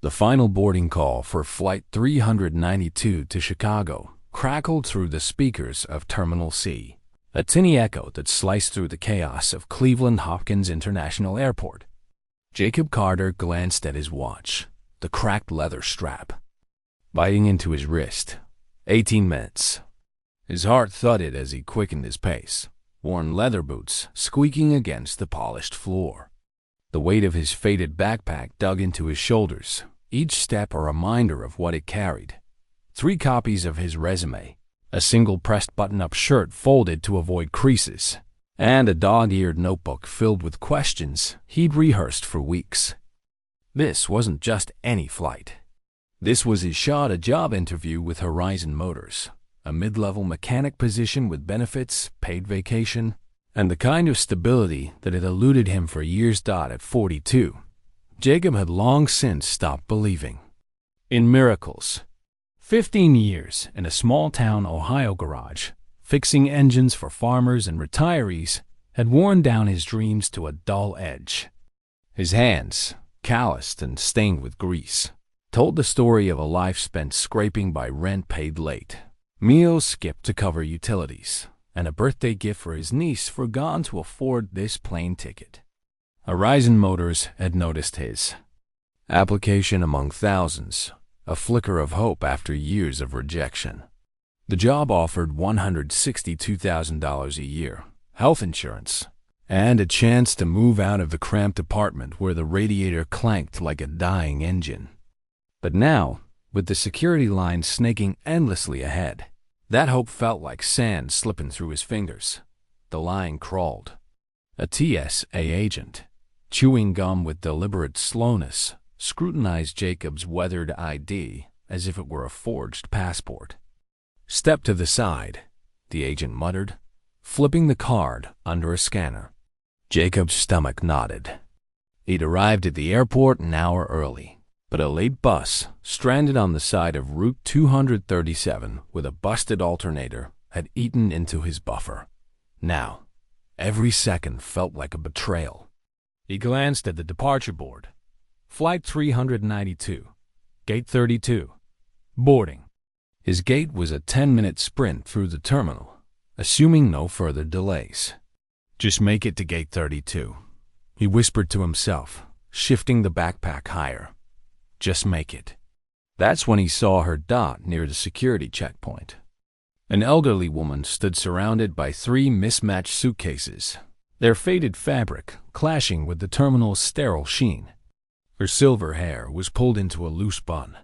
The final boarding call for Flight 392 to Chicago crackled through the speakers of Terminal C, a tinny echo that sliced through the chaos of Cleveland Hopkins International Airport. Jacob Carter glanced at his watch, the cracked leather strap biting into his wrist. 18 minutes. His heart thudded as he quickened his pace, worn leather boots squeaking against the polished floor. The weight of his faded backpack dug into his shoulders, each step a reminder of what it carried. 3 copies of his resume, a single pressed button-up shirt folded to avoid creases, and a dog-eared notebook filled with questions he'd rehearsed for weeks. This wasn't just any flight. This was his shot at a job interview with Horizon Motors, a mid-level mechanic position with benefits, paid vacation, and the kind of stability that had eluded him for years. At 42, Jacob had long since stopped believing in miracles. 15 years in a small-town Ohio garage, fixing engines for farmers and retirees, had worn down his dreams to a dull edge. His hands, calloused and stained with grease, told the story of a life spent scraping by rent paid late, meals skipped to cover utilities, and a birthday gift for his niece forgone to afford this plane ticket. Horizon Motors had noticed his application among thousands, a flicker of hope after years of rejection. The job offered $162,000 a year, health insurance, and a chance to move out of the cramped apartment where the radiator clanked like a dying engine. But now, with the security line snaking endlessly ahead, that hope felt like sand slipping through his fingers. The line crawled. A TSA agent, chewing gum with deliberate slowness, scrutinized Jacob's weathered ID as if it were a forged passport. "Step to the side," the agent muttered, flipping the card under a scanner. Jacob's stomach knotted. He'd arrived at the airport an hour early, but a late bus, stranded on the side of Route 237 with a busted alternator, had eaten into his buffer. Now, every second felt like a betrayal. He glanced at the departure board. Flight 392, Gate 32, boarding. His gate was a 10-minute sprint through the terminal, assuming no further delays. "Just make it to Gate 32, he whispered to himself, shifting the backpack higher. Just make it. That's when he saw her dot near the security checkpoint. An elderly woman stood surrounded by 3 mismatched suitcases, their faded fabric clashing with the terminal's sterile sheen. Her silver hair was pulled into a loose bun,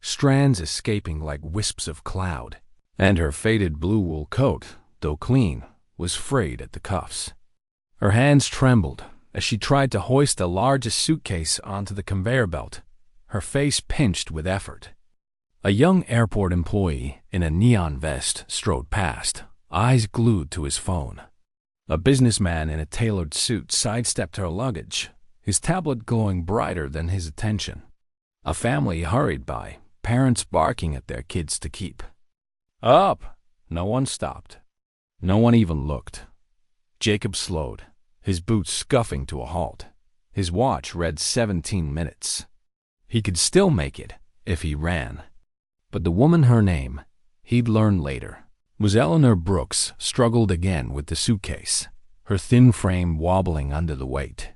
strands escaping like wisps of cloud, and her faded blue wool coat, though clean, was frayed at the cuffs. Her hands trembled as she tried to hoist the largest suitcase onto the conveyor belt, her face pinched with effort. A young airport employee in a neon vest strode past, eyes glued to his phone. A businessman in a tailored suit sidestepped her luggage, his tablet glowing brighter than his attention. A family hurried by, parents barking at their kids to keep up. No one stopped. No one even looked. Jacob slowed, his boots scuffing to a halt. His watch read 17 minutes. He could still make it if he ran. But the woman, her name, he'd learn later, was Eleanor Brooks, struggled again with the suitcase, her thin frame wobbling under the weight.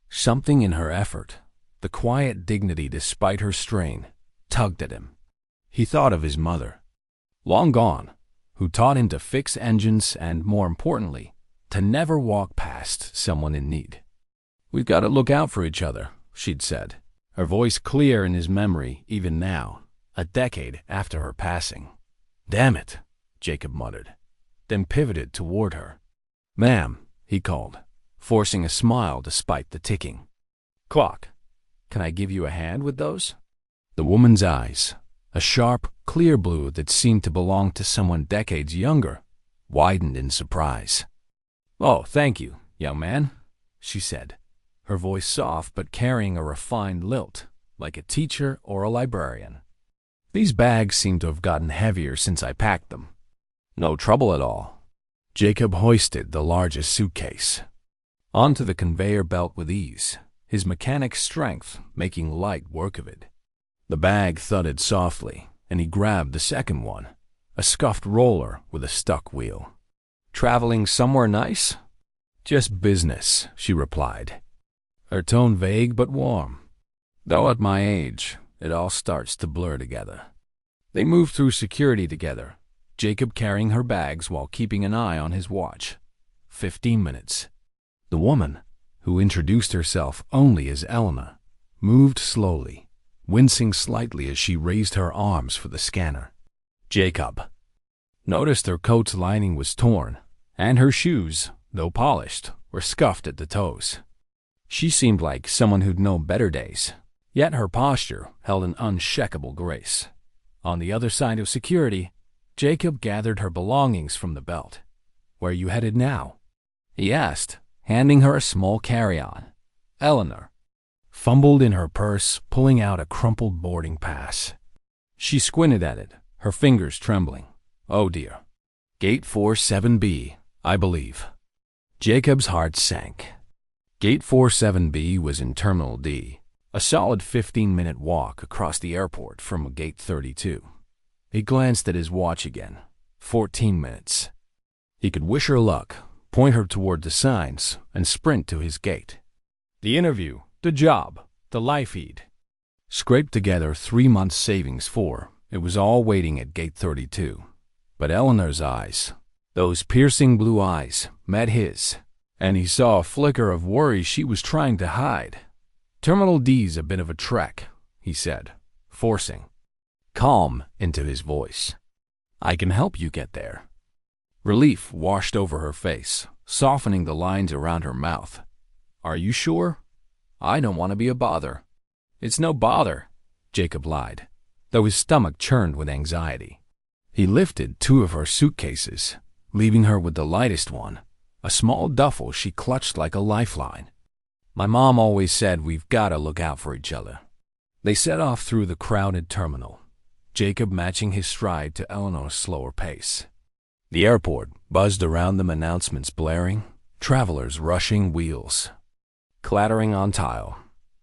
Something in her effort, the quiet dignity despite her strain, tugged at him. He thought of his mother, long gone, who taught him to fix engines and, more importantly, to never walk past someone in need. "We've got to look out for each other," she'd said, her voice clear in his memory even now, a decade after her passing. "Damn it," Jacob muttered, then pivoted toward her. "Ma'am," he called, forcing a smile despite the ticking clock. "Can I give you a hand with those?" The woman's eyes, a sharp, clear blue that seemed to belong to someone decades younger, widened in surprise. "Oh, thank you, young man," she said, her voice soft but carrying a refined lilt, like a teacher or a librarian. "These bags seem to have gotten heavier since I packed them." "No trouble at all." Jacob hoisted the largest suitcase onto the conveyor belt with ease, his mechanic's strength making light work of it. The bag thudded softly, and he grabbed the second one, a scuffed roller with a stuck wheel. "Traveling somewhere nice?" "Just business," she replied, her tone vague but warm. Though at my age, it all starts to blur together. They moved through security together, Jacob carrying her bags while keeping an eye on his watch. 15 minutes. The woman, who introduced herself only as Eleanor, moved slowly, wincing slightly as she raised her arms for the scanner. Jacob noticed her coat's lining was torn, and her shoes, though polished, were scuffed at the toes. She seemed like someone who'd known better days, yet her posture held an unshakable grace. On the other side of security, Jacob gathered her belongings from the belt. "Where you headed now?" he asked, handing her a small carry-on. Eleanor fumbled in her purse, pulling out a crumpled boarding pass. She squinted at it, her fingers trembling. "Oh dear. Gate 47B, I believe." Jacob's heart sank. Gate 47B was in Terminal D, a solid 15-minute walk across the airport from Gate 32. He glanced at his watch again. 14 minutes. He could wish her luck, point her toward the signs, and sprint to his gate. The interview, the job, the life he'd scraped together 3 months' savings for, it was all waiting at Gate 32. But Eleanor's eyes, those piercing blue eyes, met his, and he saw a flicker of worry she was trying to hide. "Terminal D's a bit of a trek," he said, forcing calm into his voice. "I can help you get there." Relief washed over her face, softening the lines around her mouth. "Are you sure? I don't want to be a bother." "It's no bother," Jacob lied, though his stomach churned with anxiety. He lifted 2 of her suitcases, leaving her with the lightest one, a small duffel she clutched like a lifeline. "My mom always said we've got to look out for each other." They set off through the crowded terminal, Jacob matching his stride to Eleanor's slower pace. The airport buzzed around them, announcements blaring, travelers rushing, wheels clattering on tile.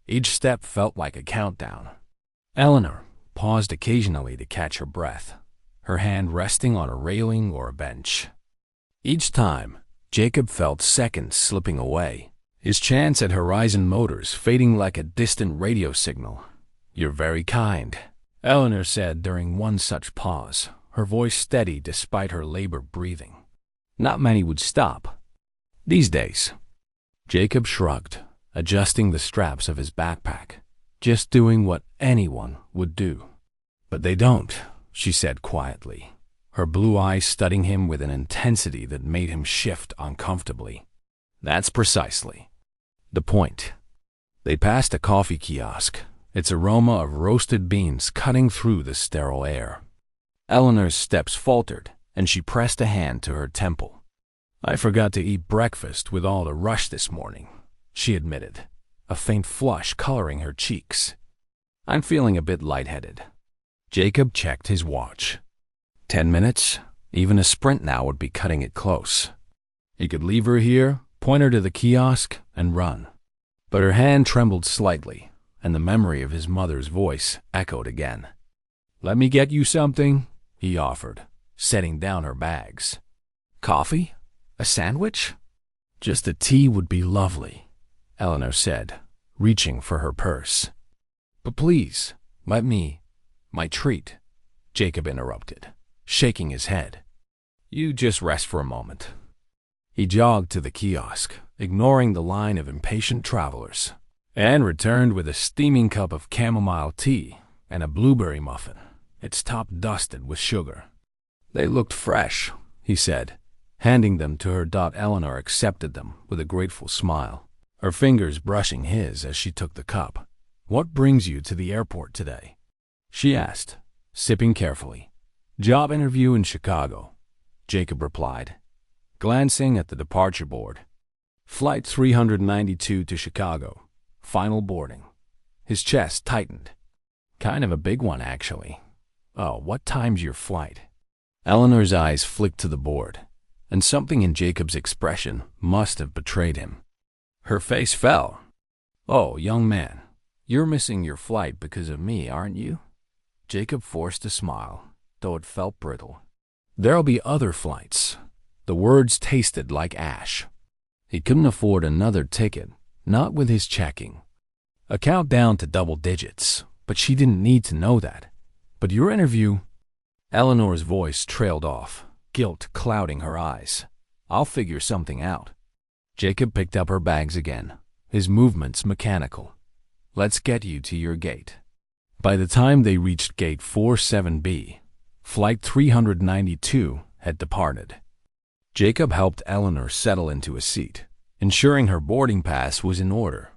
Each step felt like a countdown. Eleanor paused occasionally to catch her breath, her hand resting on a railing or a bench. Each time, Jacob felt seconds slipping away, his chance at Horizon Motors fading like a distant radio signal. "You're very kind," Eleanor said during one such pause, her voice steady despite her labored breathing. Not many would stop these days. Jacob shrugged, adjusting the straps of his backpack, just doing what anyone would do. "But they don't," she said quietly, her blue eyes studying him with an intensity that made him shift uncomfortably. "That's precisely the point." They passed a coffee kiosk, its aroma of roasted beans cutting through the sterile air. Eleanor's steps faltered, and she pressed a hand to her temple. "I forgot to eat breakfast with all the rush this morning," she admitted, a faint flush coloring her cheeks. "I'm feeling a bit lightheaded." Jacob checked his watch. 10 minutes? Even a sprint now would be cutting it close. He could leave her here, point her to the kiosk, and run. But her hand trembled slightly, and the memory of his mother's voice echoed again. "Let me get you something," he offered, setting down her bags. "Coffee? A sandwich?" "Just a tea would be lovely," Eleanor said, reaching for her purse. "But please, let me, my treat," Jacob interrupted, shaking his head. "You just rest for a moment." He jogged to the kiosk, ignoring the line of impatient travelers, and returned with a steaming cup of chamomile tea and a blueberry muffin, its top dusted with sugar. "They looked fresh," he said, handing them to her. Eleanor accepted them with a grateful smile, her fingers brushing his as she took the cup. "What brings you to the airport today?" she asked, sipping carefully. "Job interview in Chicago," Jacob replied, glancing at the departure board. "Flight 392 to Chicago. Final boarding." His chest tightened. "Kind of a big one, actually. Oh, what time's your flight?" Eleanor's eyes flicked to the board, and something in Jacob's expression must have betrayed him. Her face fell. "Oh, young man, You're missing your flight because of me, aren't you? Jacob forced a smile, though it felt brittle. There'll be other flights. The words tasted like ash. He couldn't afford another ticket, not with his checking. A countdown to double digits, but she didn't need to know that. But your interview... Eleanor's voice trailed off, guilt clouding her eyes. I'll figure something out. Jacob picked up her bags again, his movements mechanical. Let's get you to your gate. By the time they reached gate 47B, flight 392 had departed. Jacob helped Eleanor settle into a seat, ensuring her boarding pass was in order.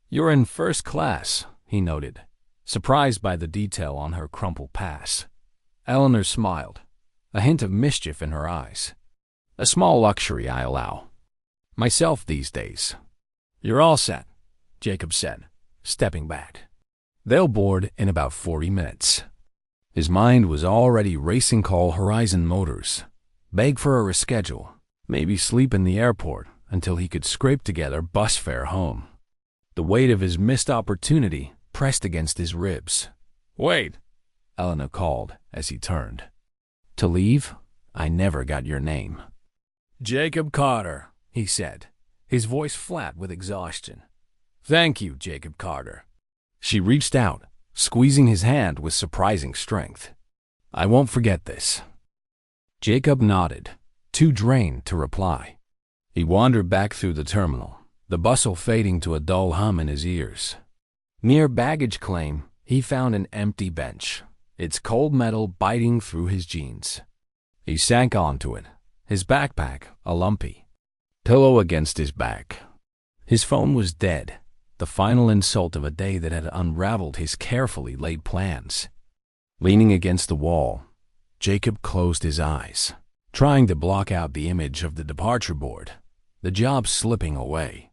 You're in first class, he noted, surprised by the detail on her crumpled pass. Eleanor smiled, a hint of mischief in her eyes. A small luxury I allow. Myself these days. You're all set, Jacob said, stepping back. They'll board in about 40 minutes. His mind was already racing. Call Horizon Motors, beg for a reschedule, maybe sleep in the airport until he could scrape together bus fare home. The weight of his missed opportunity pressed against his ribs. Wait, Eleanor called as he turned. To leave? I never got your name. Jacob Carter, he said, his voice flat with exhaustion. Thank you, Jacob Carter. She reached out, squeezing his hand with surprising strength. I won't forget this. Jacob nodded, too drained to reply. He wandered back through the terminal, the bustle fading to a dull hum in his ears. Near baggage claim, he found an empty bench, its cold metal biting through his jeans. He sank onto it, his backpack a lumpy pillow against his back. His phone was dead, the final insult of a day that had unraveled his carefully laid plans. Leaning against the wall, Jacob closed his eyes, trying to block out the image of the departure board, the job slipping away,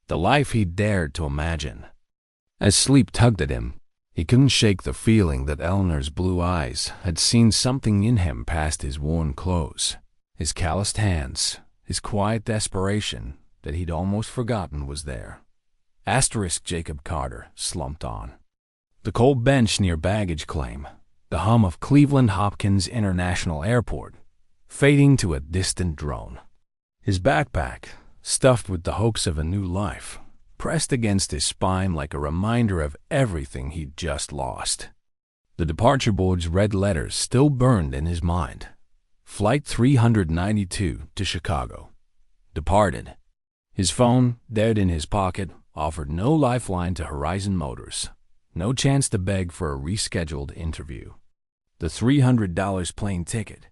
the life he dared to imagine. As sleep tugged at him, he couldn't shake the feeling that Eleanor's blue eyes had seen something in him past his worn clothes, his calloused hands, his quiet desperation that he'd almost forgotten was there. Asterisk Jacob Carter slumped on. The cold bench near baggage claim, the hum of Cleveland Hopkins International Airport, fading to a distant drone. His backpack, stuffed with the hopes of a new life, pressed against his spine like a reminder of everything he'd just lost. The departure board's red letters still burned in his mind. Flight 392 to Chicago. Departed. His phone, dead in his pocket, offered no lifeline to Horizon Motors, no chance to beg for a rescheduled interview. The $300 plane ticket,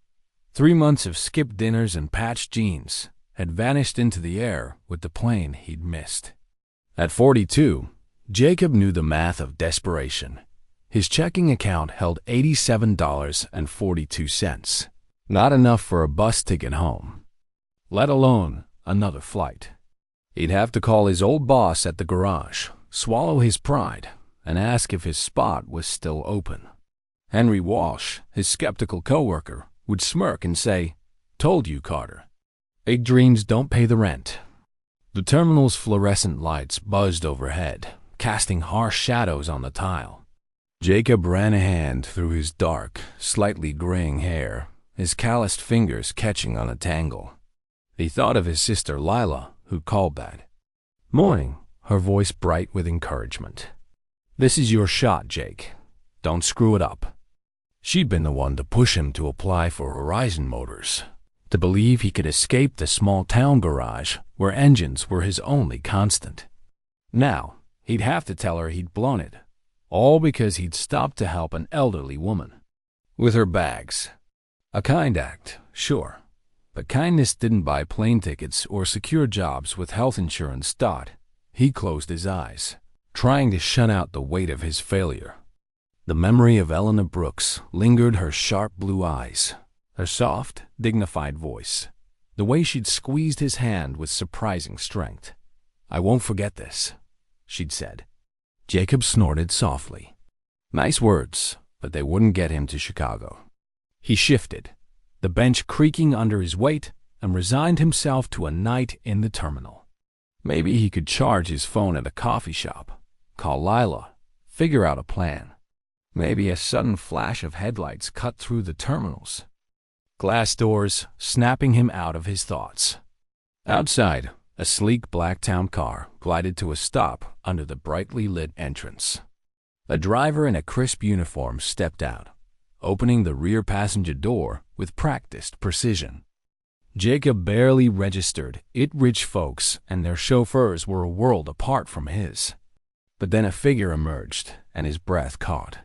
3 months of skipped dinners and patched jeans, had vanished into the air with the plane he'd missed. At 42, Jacob knew the math of desperation. His checking account held $87.42, not enough for a bus ticket home, let alone another flight. He'd have to call his old boss at the garage, swallow his pride, and ask if his spot was still open. Henry Walsh, his skeptical coworker, would smirk and say, "Told you, Carter. Big dreams don't pay the rent." The terminal's fluorescent lights buzzed overhead, casting harsh shadows on the tile. Jacob ran a hand through his dark, slightly graying hair, his calloused fingers catching on a tangle. He thought of his sister Lila, who called that. "Morning," her voice bright with encouragement. "This is your shot, Jake. Don't screw it up." She'd been the one to push him to apply for Horizon Motors, to believe he could escape the small-town garage where engines were his only constant. Now, he'd have to tell her he'd blown it, all because he'd stopped to help an elderly woman with her bags. A kind act, sure, but kindness didn't buy plane tickets or secure jobs with health insurance. He closed his eyes, trying to shut out the weight of his failure. The memory of Eleanor Brooks lingered, her sharp blue eyes, her soft, dignified voice, the way she'd squeezed his hand with surprising strength. "I won't forget this," she'd said. Jacob snorted softly. Nice words, but they wouldn't get him to Chicago. He shifted, the bench creaking under his weight, and resigned himself to a night in the terminal. Maybe he could charge his phone at a coffee shop, call Lila, figure out a plan. Maybe a sudden flash of headlights cut through the terminals. Glass doors snapping him out of his thoughts. Outside, a sleek black town car glided to a stop under the brightly lit entrance. A driver in a crisp uniform stepped out, opening the rear passenger door with practiced precision. Jacob barely registered it. Rich folks and their chauffeurs were a world apart from his. But then a figure emerged, and his breath caught.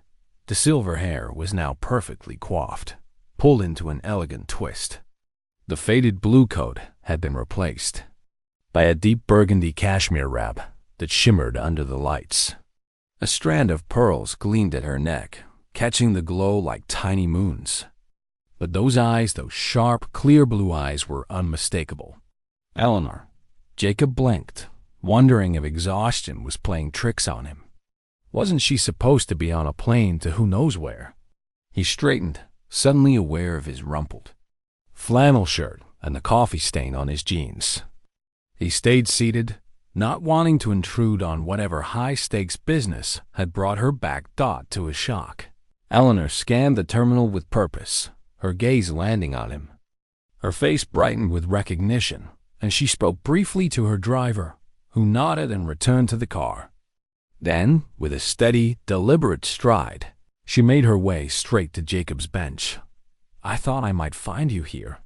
The silver hair was now perfectly coiffed, pulled into an elegant twist. The faded blue coat had been replaced by a deep burgundy cashmere wrap that shimmered under the lights. A strand of pearls gleamed at her neck, catching the glow like tiny moons. But those eyes, those sharp, clear blue eyes, were unmistakable. Eleanor. Jacob blinked, wondering if exhaustion was playing tricks on him. Wasn't she supposed to be on a plane to who knows where? He straightened, suddenly aware of his rumpled flannel shirt and the coffee stain on his jeans. He stayed seated, not wanting to intrude on whatever high-stakes business had brought her back. To his shock, Eleanor scanned the terminal with purpose, her gaze landing on him. Her face brightened with recognition, and she spoke briefly to her driver, who nodded and returned to the car. Then, with a steady, deliberate stride, she made her way straight to Jacob's bench. "I thought I might find you here,"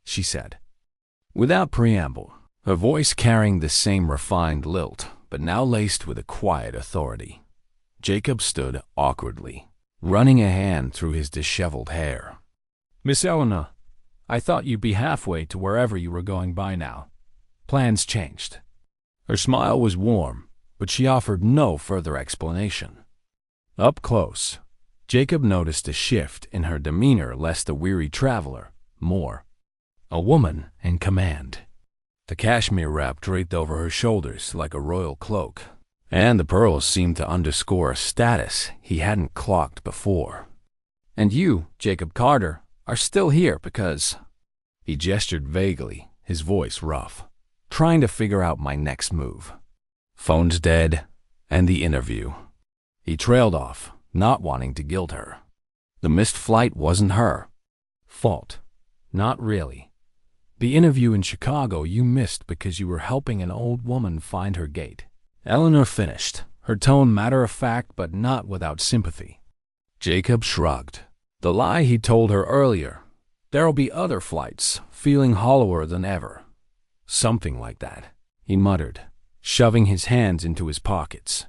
she said. Without preamble, her voice carrying the same refined lilt, but now laced with a quiet authority. Jacob stood awkwardly, running a hand through his disheveled hair. "Miss Eleanor, I thought you'd be halfway to wherever you were going by now. Plans changed." Her smile was warm, but she offered no further explanation. Up close, Jacob noticed a shift in her demeanor, less a weary traveler, more a woman in command. The cashmere wrap draped over her shoulders like a royal cloak, and the pearls seemed to underscore a status he hadn't clocked before. "And you, Jacob Carter, are still here because—" He gestured vaguely, his voice rough, "trying to figure out my next move. Phone's dead, and the interview." He trailed off, not wanting to guilt her. The missed flight wasn't her fault. Not really. The interview in Chicago you missed because you were helping an old woman find her gate. Eleanor finished, her tone matter-of-fact but not without sympathy. Jacob shrugged. The lie he told her earlier, "There'll be other flights," feeling hollower than ever. "Something like that," he muttered, shoving his hands into his pockets.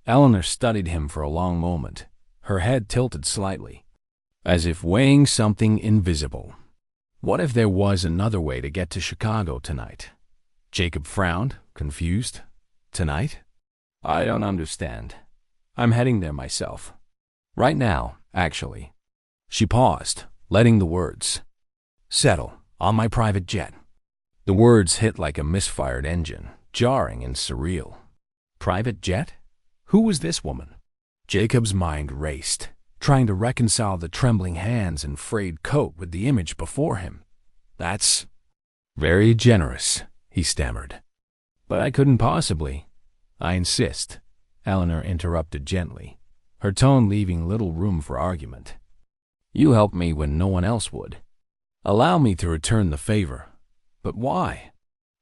Eleanor studied him for a long moment, her head tilted slightly, as if weighing something invisible. What if there was another way to get to Chicago tonight? Jacob frowned, confused. "Tonight? I don't understand. I'm heading there myself. Right now, actually." She paused, letting the words settle on my private jet. The words hit like a misfired engine, jarring and surreal. Private jet? Who was this woman? Jacob's mind raced, trying to reconcile the trembling hands and frayed coat with the image before him. "That's very generous," he stammered. "But I couldn't possibly." "I insist," Eleanor interrupted gently, her tone leaving little room for argument. "You helped me when no one else would. Allow me to return the favor." "But why?"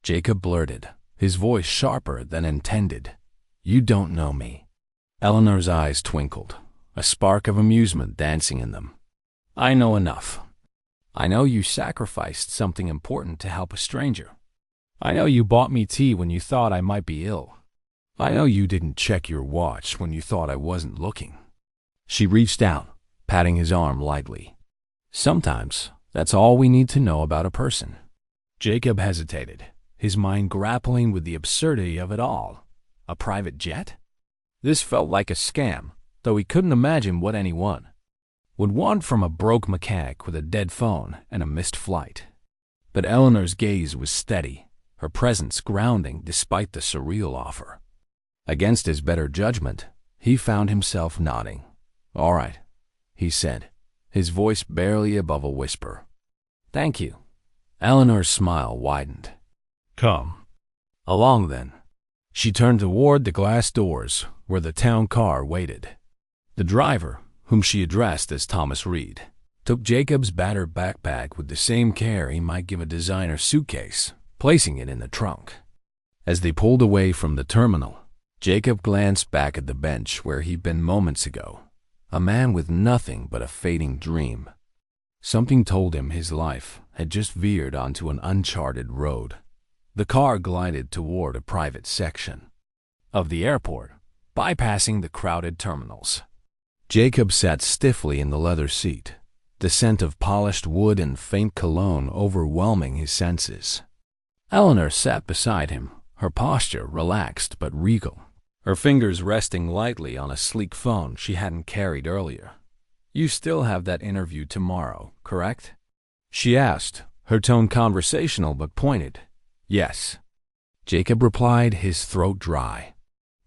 Jacob blurted, his voice sharper than intended. "You don't know me." Eleanor's eyes twinkled, a spark of amusement dancing in them. "I know enough. I know you sacrificed something important to help a stranger. I know you bought me tea when you thought I might be ill. I know you didn't check your watch when you thought I wasn't looking." She reached out, patting his arm lightly. "Sometimes that's all we need to know about a person." Jacob hesitated, his mind grappling with the absurdity of it all. A private jet? This felt like a scam, though he couldn't imagine what anyone would want from a broke mechanic with a dead phone and a missed flight. But Eleanor's gaze was steady, her presence grounding despite the surreal offer. Against his better judgment, he found himself nodding. "All right," he said, his voice barely above a whisper. "Thank you." Eleanor's smile widened. "Come along then." She turned toward the glass doors where the town car waited. The driver, whom she addressed as Thomas Reed, took Jacob's battered backpack with the same care he might give a designer suitcase, placing it in the trunk. As they pulled away from the terminal, Jacob glanced back at the bench where he'd been moments ago, a man with nothing but a fading dream. Something told him his life had just veered onto an uncharted road. The car glided toward a private section of the airport, bypassing the crowded terminals. Jacob sat stiffly in the leather seat, the scent of polished wood and faint cologne overwhelming his senses. Eleanor sat beside him, her posture relaxed but regal, her fingers resting lightly on a sleek phone she hadn't carried earlier. "You still have that interview tomorrow, correct?" she asked, her tone conversational but pointed. "Yes," Jacob replied, his throat dry.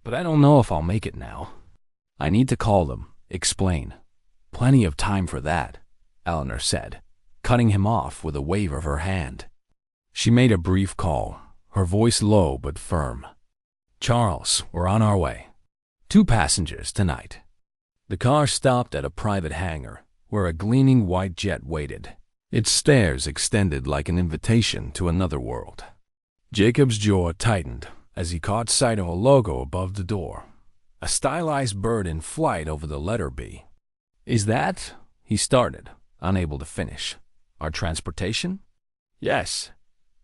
"But I don't know if I'll make it now. I need to call them, explain." "Plenty of time for that," Eleanor said, cutting him off with a wave of her hand. She made a brief call, her voice low but firm. "Charles, we're on our way. 2 passengers tonight." The car stopped at a private hangar where a gleaming white jet waited, its stairs extended like an invitation to another world. Jacob's jaw tightened as he caught sight of a logo above the door, a stylized bird in flight over the letter B. "Is that," he started, unable to finish, "our transportation?" "Yes."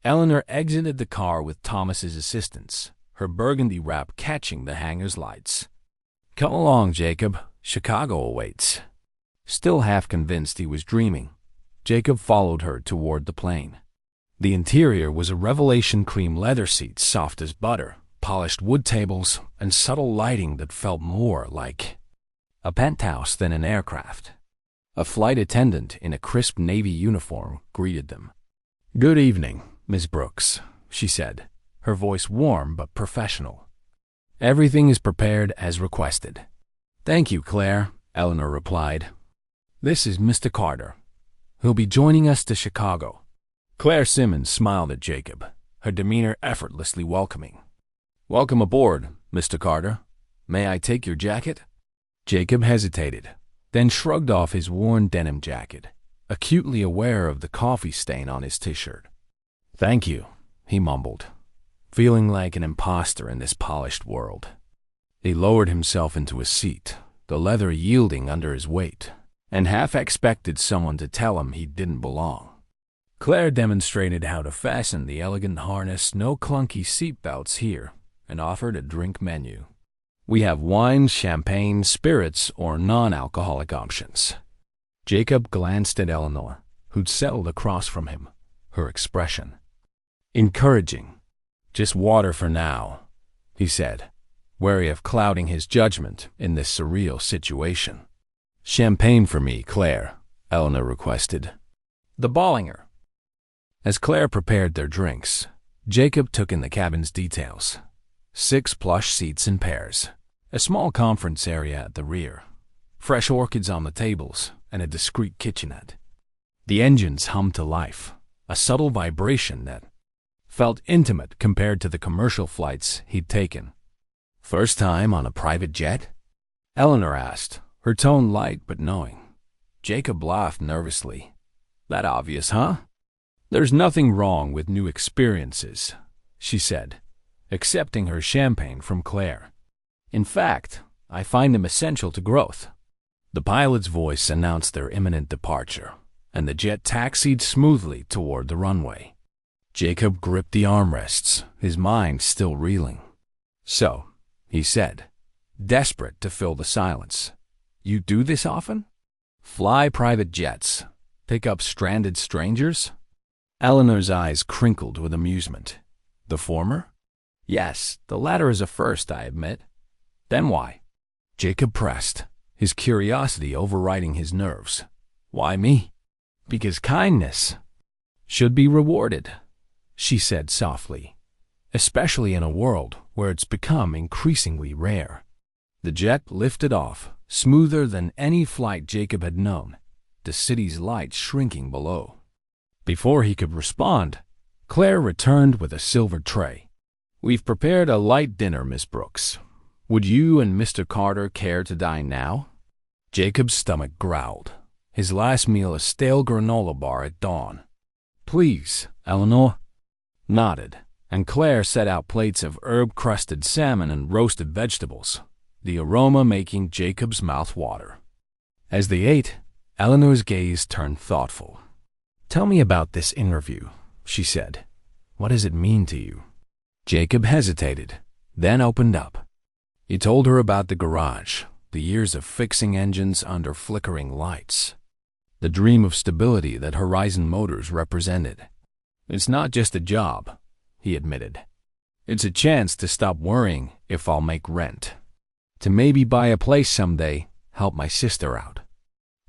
Eleanor exited the car with Thomas's assistance, her burgundy wrap catching the hangar's lights. "Come along, Jacob. Chicago awaits." Still half convinced he was dreaming, Jacob followed her toward the plane. The interior was a revelation: cream leather seats soft as butter, polished wood tables, and subtle lighting that felt more like a penthouse than an aircraft. A flight attendant in a crisp navy uniform greeted them. "Good evening, Miss Brooks," she said, her voice warm but professional. "Everything is prepared as requested." "Thank you, Claire," Eleanor replied. "This is Mr. Carter. He'll be joining us to Chicago." Claire Simmons smiled at Jacob, her demeanor effortlessly welcoming. "Welcome aboard, Mr. Carter. May I take your jacket?" Jacob hesitated, then shrugged off his worn denim jacket, acutely aware of the coffee stain on his t-shirt. "Thank you," he mumbled, feeling like an imposter in this polished world. He lowered himself into a seat, the leather yielding under his weight, and half expected someone to tell him he didn't belong. Claire demonstrated how to fasten the elegant harness, no clunky seat belts here, and offered a drink menu. "We have wine, champagne, spirits, or non-alcoholic options." Jacob glanced at Eleanor, who'd settled across from him, her expression encouraging. "Just water for now," he said, wary of clouding his judgment in this surreal situation. "Champagne for me, Claire," Eleanor requested. "The Bollinger." As Claire prepared their drinks, Jacob took in the cabin's details. 6 plush seats in pairs, a small conference area at the rear, fresh orchids on the tables, and a discreet kitchenette. The engines hummed to life, a subtle vibration that felt intimate compared to the commercial flights he'd taken. "First time on a private jet?" Eleanor asked, her tone light but knowing. Jacob laughed nervously. "That obvious, huh?" "There's nothing wrong with new experiences," she said, accepting her champagne from Claire. "In fact, I find them essential to growth." The pilot's voice announced their imminent departure, and the jet taxied smoothly toward the runway. Jacob gripped the armrests, his mind still reeling. "So," he said, desperate to fill the silence, "you do this often? Fly private jets? Pick up stranded strangers?" Eleanor's eyes crinkled with amusement. "The former?" "Yes, the latter is a first, I admit." "Then why?" Jacob pressed, his curiosity overriding his nerves. "Why me?" "Because kindness should be rewarded," she said softly, "especially in a world where it's become increasingly rare." The jet lifted off, smoother than any flight Jacob had known, the city's lights shrinking below. Before he could respond, Claire returned with a silver tray. "We've prepared a light dinner, Miss Brooks. Would you and Mr. Carter care to dine now?" Jacob's stomach growled. His last meal a stale granola bar at dawn. "Please," Eleanor nodded, and Claire set out plates of herb-crusted salmon and roasted vegetables, the aroma making Jacob's mouth water. As they ate, Eleanor's gaze turned thoughtful. "Tell me about this interview," she said. "What does it mean to you?" Jacob hesitated, then opened up. He told her about the garage, the years of fixing engines under flickering lights, the dream of stability that Horizon Motors represented. "It's not just a job," he admitted. "It's a chance to stop worrying if I'll make rent, to maybe buy a place someday, help my sister out."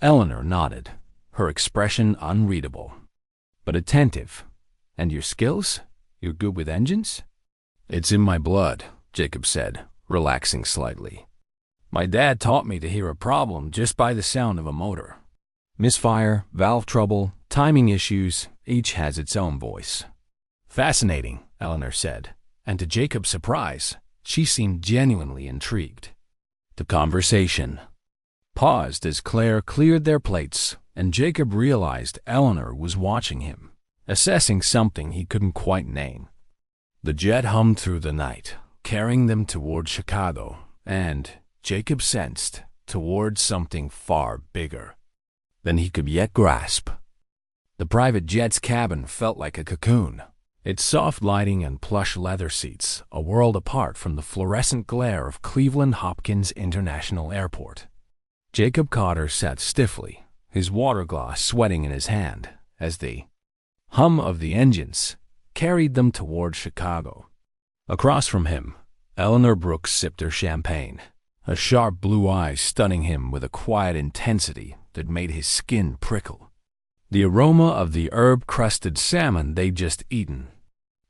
Eleanor nodded, her expression unreadable, but attentive. "And your skills? You're good with engines?" "It's in my blood," Jacob said, relaxing slightly. "My dad taught me to hear a problem just by the sound of a motor. Misfire, valve trouble, timing issues, each has its own voice." "Fascinating," Eleanor said, and to Jacob's surprise, she seemed genuinely intrigued. The conversation paused as Claire cleared their plates, and Jacob realized Eleanor was watching him, assessing something he couldn't quite name. The jet hummed through the night, carrying them toward Chicago, and, Jacob sensed, toward something far bigger than he could yet grasp. The private jet's cabin felt like a cocoon, its soft lighting and plush leather seats a world apart from the fluorescent glare of Cleveland Hopkins International Airport. Jacob Carter sat stiffly, his water glass sweating in his hand, as the hum of the engines carried them toward Chicago. Across from him, Eleanor Brooks sipped her champagne, her sharp blue eyes stunning him with a quiet intensity that made his skin prickle. The aroma of the herb-crusted salmon they'd just eaten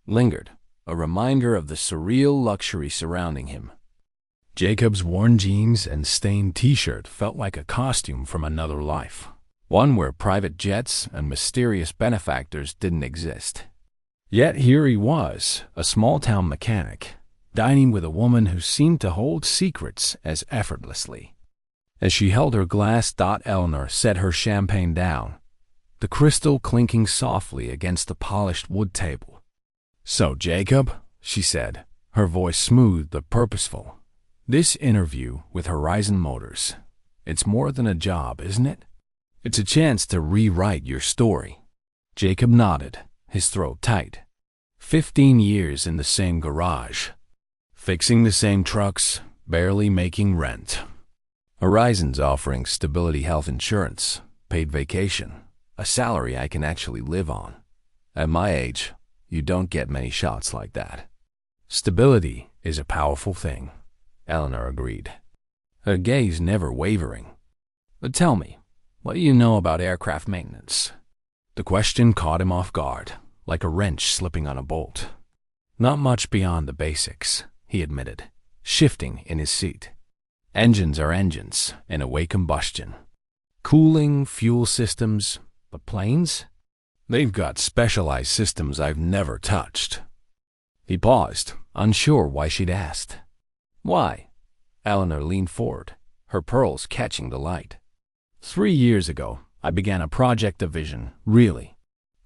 lingered, a reminder of the surreal luxury surrounding him. Jacob's worn jeans and stained t-shirt felt like a costume from another life, one where private jets and mysterious benefactors didn't exist. Yet here he was, a small-town mechanic, dining with a woman who seemed to hold secrets as effortlessly. As she held her glass, Eleanor set her champagne down, the crystal clinking softly against the polished wood table. "So, Jacob," she said, her voice smooth but purposeful, "this interview with Horizon Motors, it's more than a job, isn't it? It's a chance to rewrite your story." Jacob nodded, his throat tight. 15 years in the same garage, fixing the same trucks, barely making rent. Horizon's offering stability health insurance, paid vacation, a salary I can actually live on. At my age, you don't get many shots like that. "Stability is a powerful thing," Eleanor agreed, her gaze never wavering. "But tell me, what do you know about aircraft maintenance?" The question caught him off guard, like a wrench slipping on a bolt. "Not much beyond the basics," he admitted, shifting in his seat. "Engines are engines, in a way combustion. Cooling, fuel systems, but planes? They've got specialized systems I've never touched." He paused, unsure why she'd asked. "Why?" Eleanor leaned forward, her pearls catching the light. 3 years ago, I began a project division, really.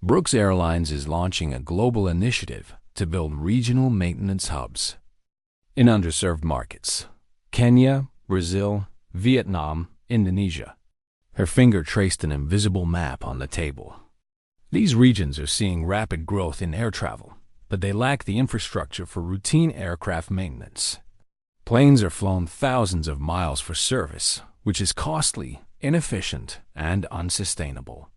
Brooks Airlines is launching a global initiative to build regional maintenance hubs in underserved markets. Kenya, Brazil, Vietnam, Indonesia. Her finger traced an invisible map on the table. These regions are seeing rapid growth in air travel, but they lack the infrastructure for routine aircraft maintenance. Planes are flown thousands of miles for service, which is costly, inefficient, and unsustainable.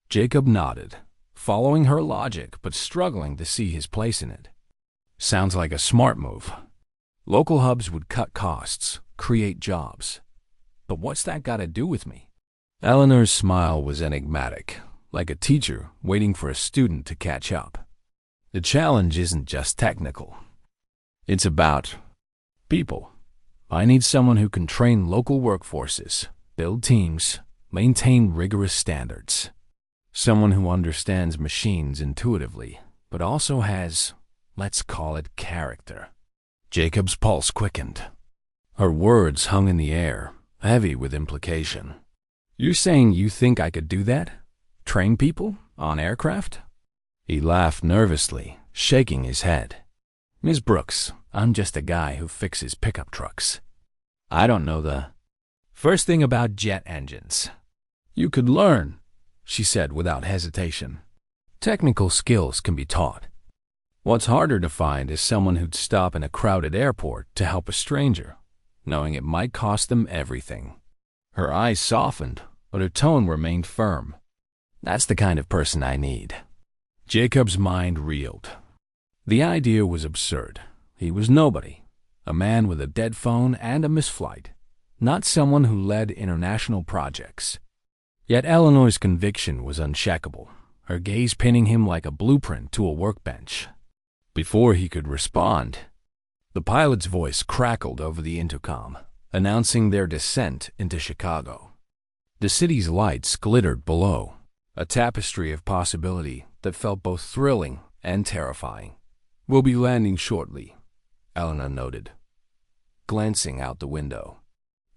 Jacob nodded, following her logic but struggling to see his place in it. "Sounds like a smart move. Local hubs would cut costs, create jobs. But what's that got to do with me?" Eleanor's smile was enigmatic, like a teacher waiting for a student to catch up. "The challenge isn't just technical. It's about people. I need someone who can train local workforces, build teams, maintain rigorous standards. Someone who understands machines intuitively, but also has Let's call it character. Jacob's pulse quickened. Her words hung in the air, heavy with implication. You're saying you think I could do that? Train people on aircraft? He laughed nervously, shaking his head. Miss Brooks, I'm just a guy who fixes pickup trucks. I don't know the first thing about jet engines. You could learn, she said without hesitation. Technical skills can be taught. What's harder to find is someone who'd stop in a crowded airport to help a stranger, knowing it might cost them everything. Her eyes softened, but her tone remained firm. That's the kind of person I need. Jacob's mind reeled. The idea was absurd. He was nobody, a man with a dead phone and a misflight, not someone who led international projects. Yet Eleanor's conviction was unshakable, her gaze pinning him like a blueprint to a workbench. Before he could respond, the pilot's voice crackled over the intercom, announcing their descent into Chicago. The city's lights glittered below, a tapestry of possibility that felt both thrilling and terrifying. We'll be landing shortly, Eleanor noted, glancing out the window.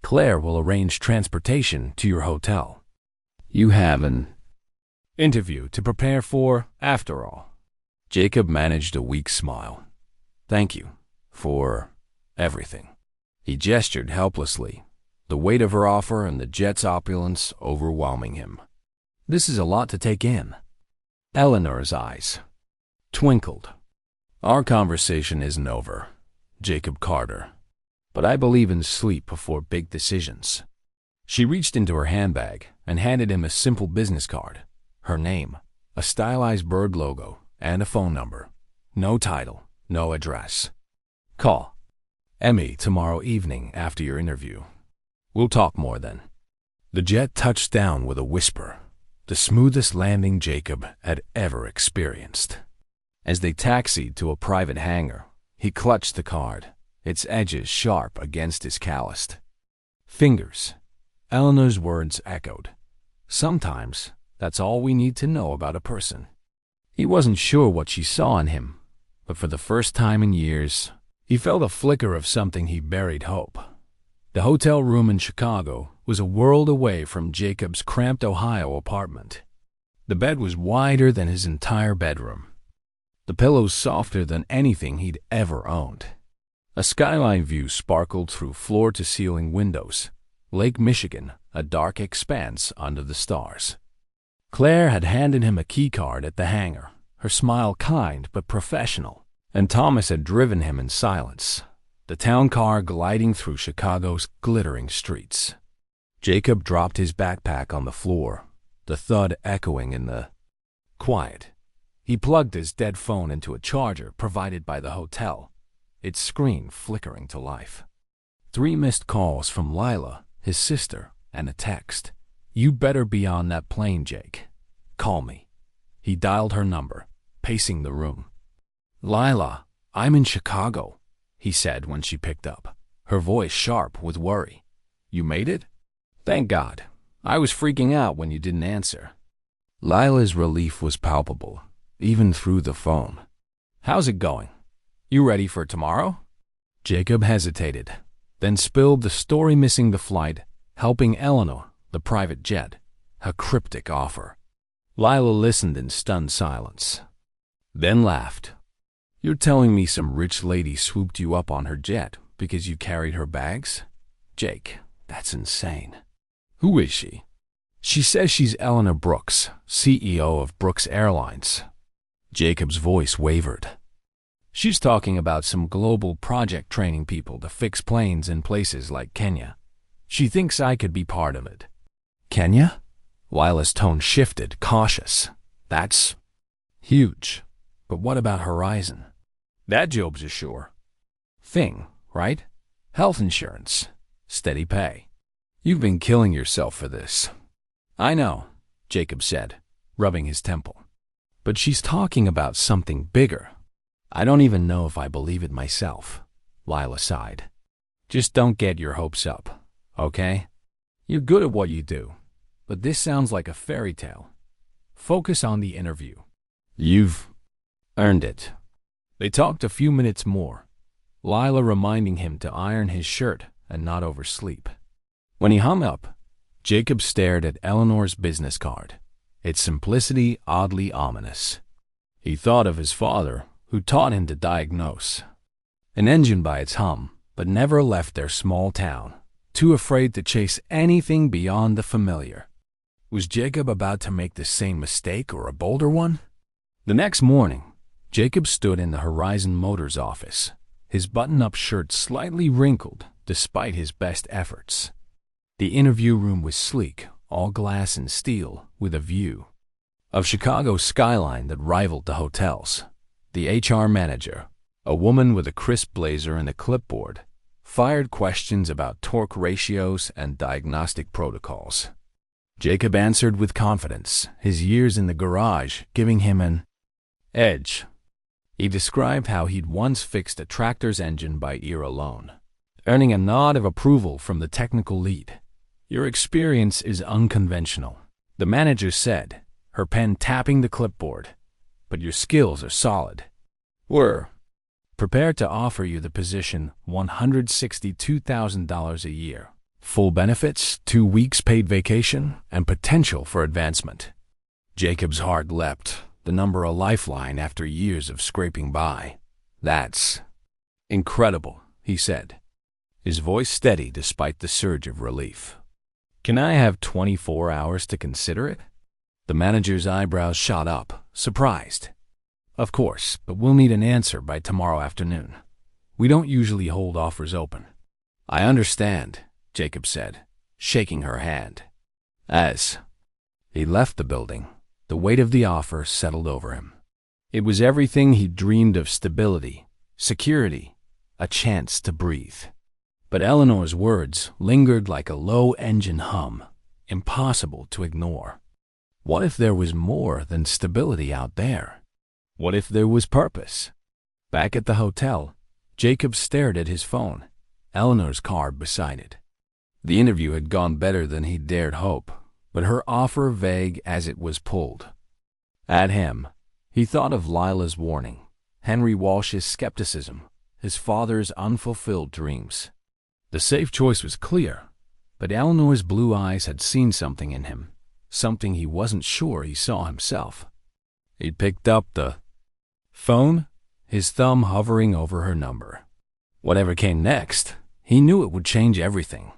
Claire will arrange transportation to your hotel. You have an interview to prepare for, after all. Jacob managed a weak smile. Thank you for everything. He gestured helplessly, the weight of her offer and the jet's opulence overwhelming him. This is a lot to take in. Eleanor's eyes twinkled. Our conversation isn't over, Jacob Carter, but I believe in sleep before big decisions. She reached into her handbag and handed him a simple business card. Her name, a stylized bird logo, and a phone number. No title, no address. Call Emmy tomorrow evening after your interview. We'll talk more then. The jet touched down with a whisper, the smoothest landing Jacob had ever experienced. As they taxied to a private hangar, he clutched the card, its edges sharp against his calloused fingers. Eleanor's words echoed. Sometimes that's all we need to know about a person. He wasn't sure what she saw in him, but for the first time in years, he felt a flicker of something he buried hope. The hotel room in Chicago was a world away from Jacob's cramped Ohio apartment. The bed was wider than his entire bedroom, the pillows softer than anything he'd ever owned. A skyline view sparkled through floor-to-ceiling windows, Lake Michigan, a dark expanse under the stars. Claire had handed him a key card at the hangar, her smile kind but professional, and Thomas had driven him in silence, the town car gliding through Chicago's glittering streets. Jacob dropped his backpack on the floor, the thud echoing in the quiet. He plugged his dead phone into a charger provided by the hotel, its screen flickering to life. 3 missed calls from Lila, his sister, and a text. You better be on that plane, Jake. Call me. He dialed her number, pacing the room. Lila, I'm in Chicago, he said when she picked up, her voice sharp with worry. You made it? Thank God. I was freaking out when you didn't answer. Lila's relief was palpable, even through the phone. How's it going? You ready for tomorrow? Jacob hesitated, then spilled the story missing the flight, helping Eleanor, the private jet, a cryptic offer. Lila listened in stunned silence, then laughed. You're telling me some rich lady swooped you up on her jet because you carried her bags? Jake, that's insane. Who is she? She says she's Eleanor Brooks, CEO of Brooks Airlines. Jacob's voice wavered. She's talking about some global project training people to fix planes in places like Kenya. She thinks I could be part of it. Kenya? Lila's tone shifted, cautious. That's huge. But what about Horizon? That job's a sure thing, right? Health insurance. Steady pay. You've been killing yourself for this. I know, Jacob said, rubbing his temple. But she's talking about something bigger. I don't even know if I believe it myself, Lila sighed. Just don't get your hopes up, okay? You're good at what you do, but this sounds like a fairy tale. Focus on the interview. You've earned it. They talked a few minutes more, Lila reminding him to iron his shirt and not oversleep. When he hung up, Jacob stared at Eleanor's business card, its simplicity oddly ominous. He thought of his father, who taught him to diagnose an engine by its hum, but never left their small town, too afraid to chase anything beyond the familiar. Was Jacob about to make the same mistake or a bolder one? The next morning, Jacob stood in the Horizon Motors office, his button-up shirt slightly wrinkled despite his best efforts. The interview room was sleek, all glass and steel, with a view of Chicago's skyline that rivaled the hotels. The HR manager, a woman with a crisp blazer and a clipboard, fired questions about torque ratios and diagnostic protocols. Jacob answered with confidence, his years in the garage giving him an edge. He described how he'd once fixed a tractor's engine by ear alone, earning a nod of approval from the technical lead. Your experience is unconventional, the manager said, her pen tapping the clipboard, but your skills are solid. We're prepared to offer you the position, $162,000 a year. Full benefits, 2 weeks paid vacation, and potential for advancement. Jacob's heart leapt, the number a lifeline after years of scraping by. That's incredible, he said, his voice steady despite the surge of relief. Can I have 24 hours to consider it? The manager's eyebrows shot up, surprised. Of course, but we'll need an answer by tomorrow afternoon. We don't usually hold offers open. I understand, Jacob said, shaking her hand. As he left the building, the weight of the offer settled over him. It was everything he'd dreamed of: stability, security, a chance to breathe. But Eleanor's words lingered like a low engine hum, impossible to ignore. What if there was more than stability out there? What if there was purpose? Back at the hotel, Jacob stared at his phone, Eleanor's card beside it. The interview had gone better than he dared hope, but her offer vague as it was pulled. At him, he thought of Lila's warning, Henry Walsh's skepticism, his father's unfulfilled dreams. The safe choice was clear, but Eleanor's blue eyes had seen something in him, something he wasn't sure he saw himself. He picked up the phone, his thumb hovering over her number. Whatever came next, he knew it would change everything.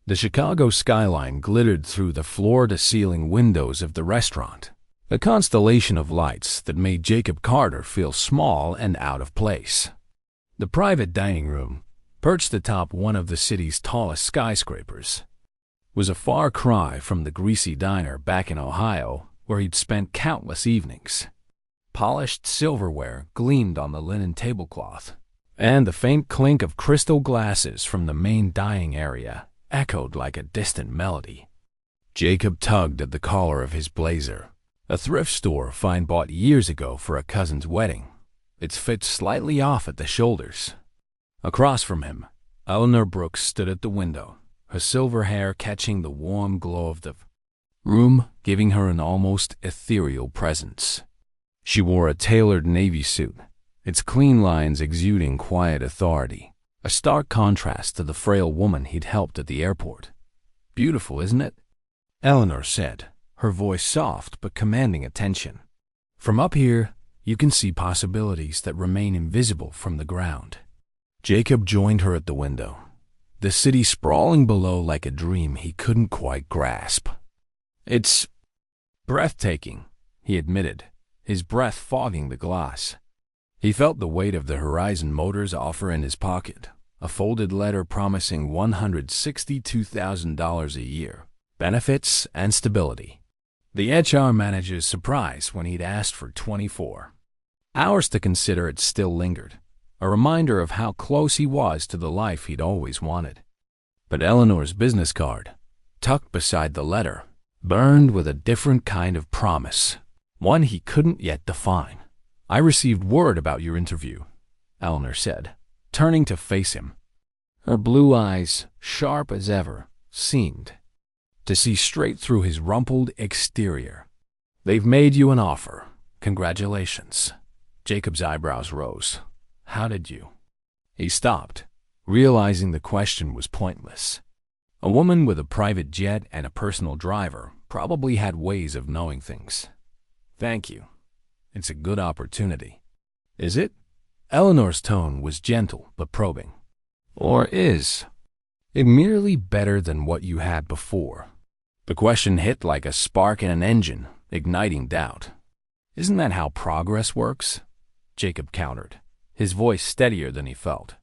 The Chicago skyline glittered through the floor-to-ceiling windows of the restaurant, a constellation of lights that made Jacob Carter feel small and out of place. The private dining room, perched atop one of the city's tallest skyscrapers, was a far cry from the greasy diner back in Ohio where he'd spent countless evenings. Polished silverware gleamed on the linen tablecloth, and the faint clink of crystal glasses from the main dining area echoed like a distant melody. Jacob tugged at the collar of his blazer, a thrift store find bought years ago for a cousin's wedding, its fit slightly off at the shoulders. Across from him, Eleanor Brooks stood at the window, her silver hair catching the warm glow of the room, giving her an almost ethereal presence. She wore a tailored navy suit, its clean lines exuding quiet authority, a stark contrast to the frail woman he'd helped at the airport. Beautiful, isn't it? Eleanor said, her voice soft but commanding attention. From up here, you can see possibilities that remain invisible from the ground. Jacob joined her at the window, the city sprawling below like a dream he couldn't quite grasp. It's breathtaking, he admitted, his breath fogging the glass. He felt the weight of the Horizon Motors offer in his pocket, a folded letter promising $162,000 a year, benefits and stability. The HR manager's surprise when he'd asked for 24 hours to consider it still lingered, a reminder of how close he was to the life he'd always wanted. But Eleanor's business card, tucked beside the letter, burned with a different kind of promise, one he couldn't yet define. I received word about your interview, Eleanor said, turning to face him. Her blue eyes, sharp as ever, seemed to see straight through his rumpled exterior. They've made you an offer. Congratulations. Jacob's eyebrows rose. How did you? He stopped, realizing the question was pointless. A woman with a private jet and a personal driver probably had ways of knowing things. Thank you. It's a good opportunity. Is it? Eleanor's tone was gentle but probing. Or is it merely better than what you had before? The question hit like a spark in an engine, igniting doubt. Isn't that how progress works? Jacob countered, his voice steadier than he felt.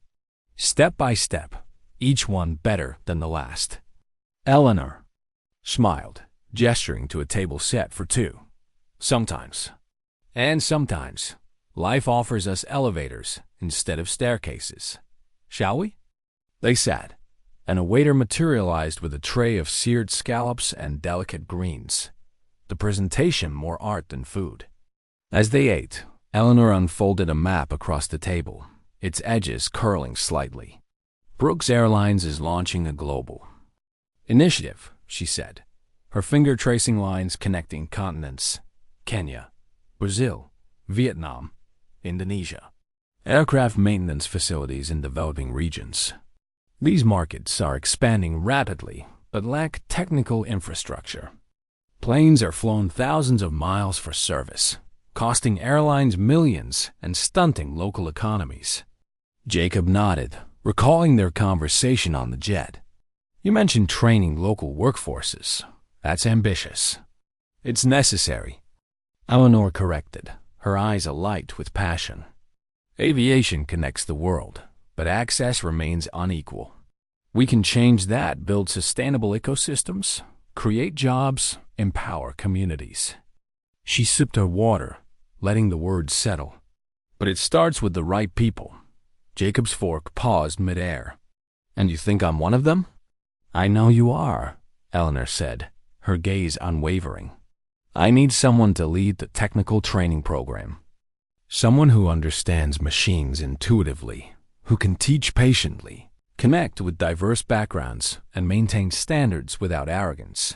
Step by step, each one better than the last. Eleanor smiled, gesturing to a table set for two. Sometimes, and sometimes, life offers us elevators instead of staircases. Shall we? They sat, and a waiter materialized with a tray of seared scallops and delicate greens, the presentation more art than food. As they ate, Eleanor unfolded a map across the table, its edges curling slightly. Brooks Airlines is launching a global initiative, she said, her finger tracing lines connecting continents: Kenya, Brazil, Vietnam, Indonesia. Aircraft maintenance facilities in developing regions. These markets are expanding rapidly but lack technical infrastructure. Planes are flown thousands of miles for service, costing airlines millions and stunting local economies. Jacob nodded, recalling their conversation on the jet. You mentioned training local workforces. That's ambitious. It's necessary, Eleanor corrected, her eyes alight with passion. Aviation connects the world, but access remains unequal. We can change that, build sustainable ecosystems, create jobs, empower communities. She sipped her water, letting the words settle. But it starts with the right people. Jacob's fork paused midair. And you think I'm one of them? I know you are, Eleanor said, her gaze unwavering. I need someone to lead the technical training program. Someone who understands machines intuitively, who can teach patiently, connect with diverse backgrounds, and maintain standards without arrogance.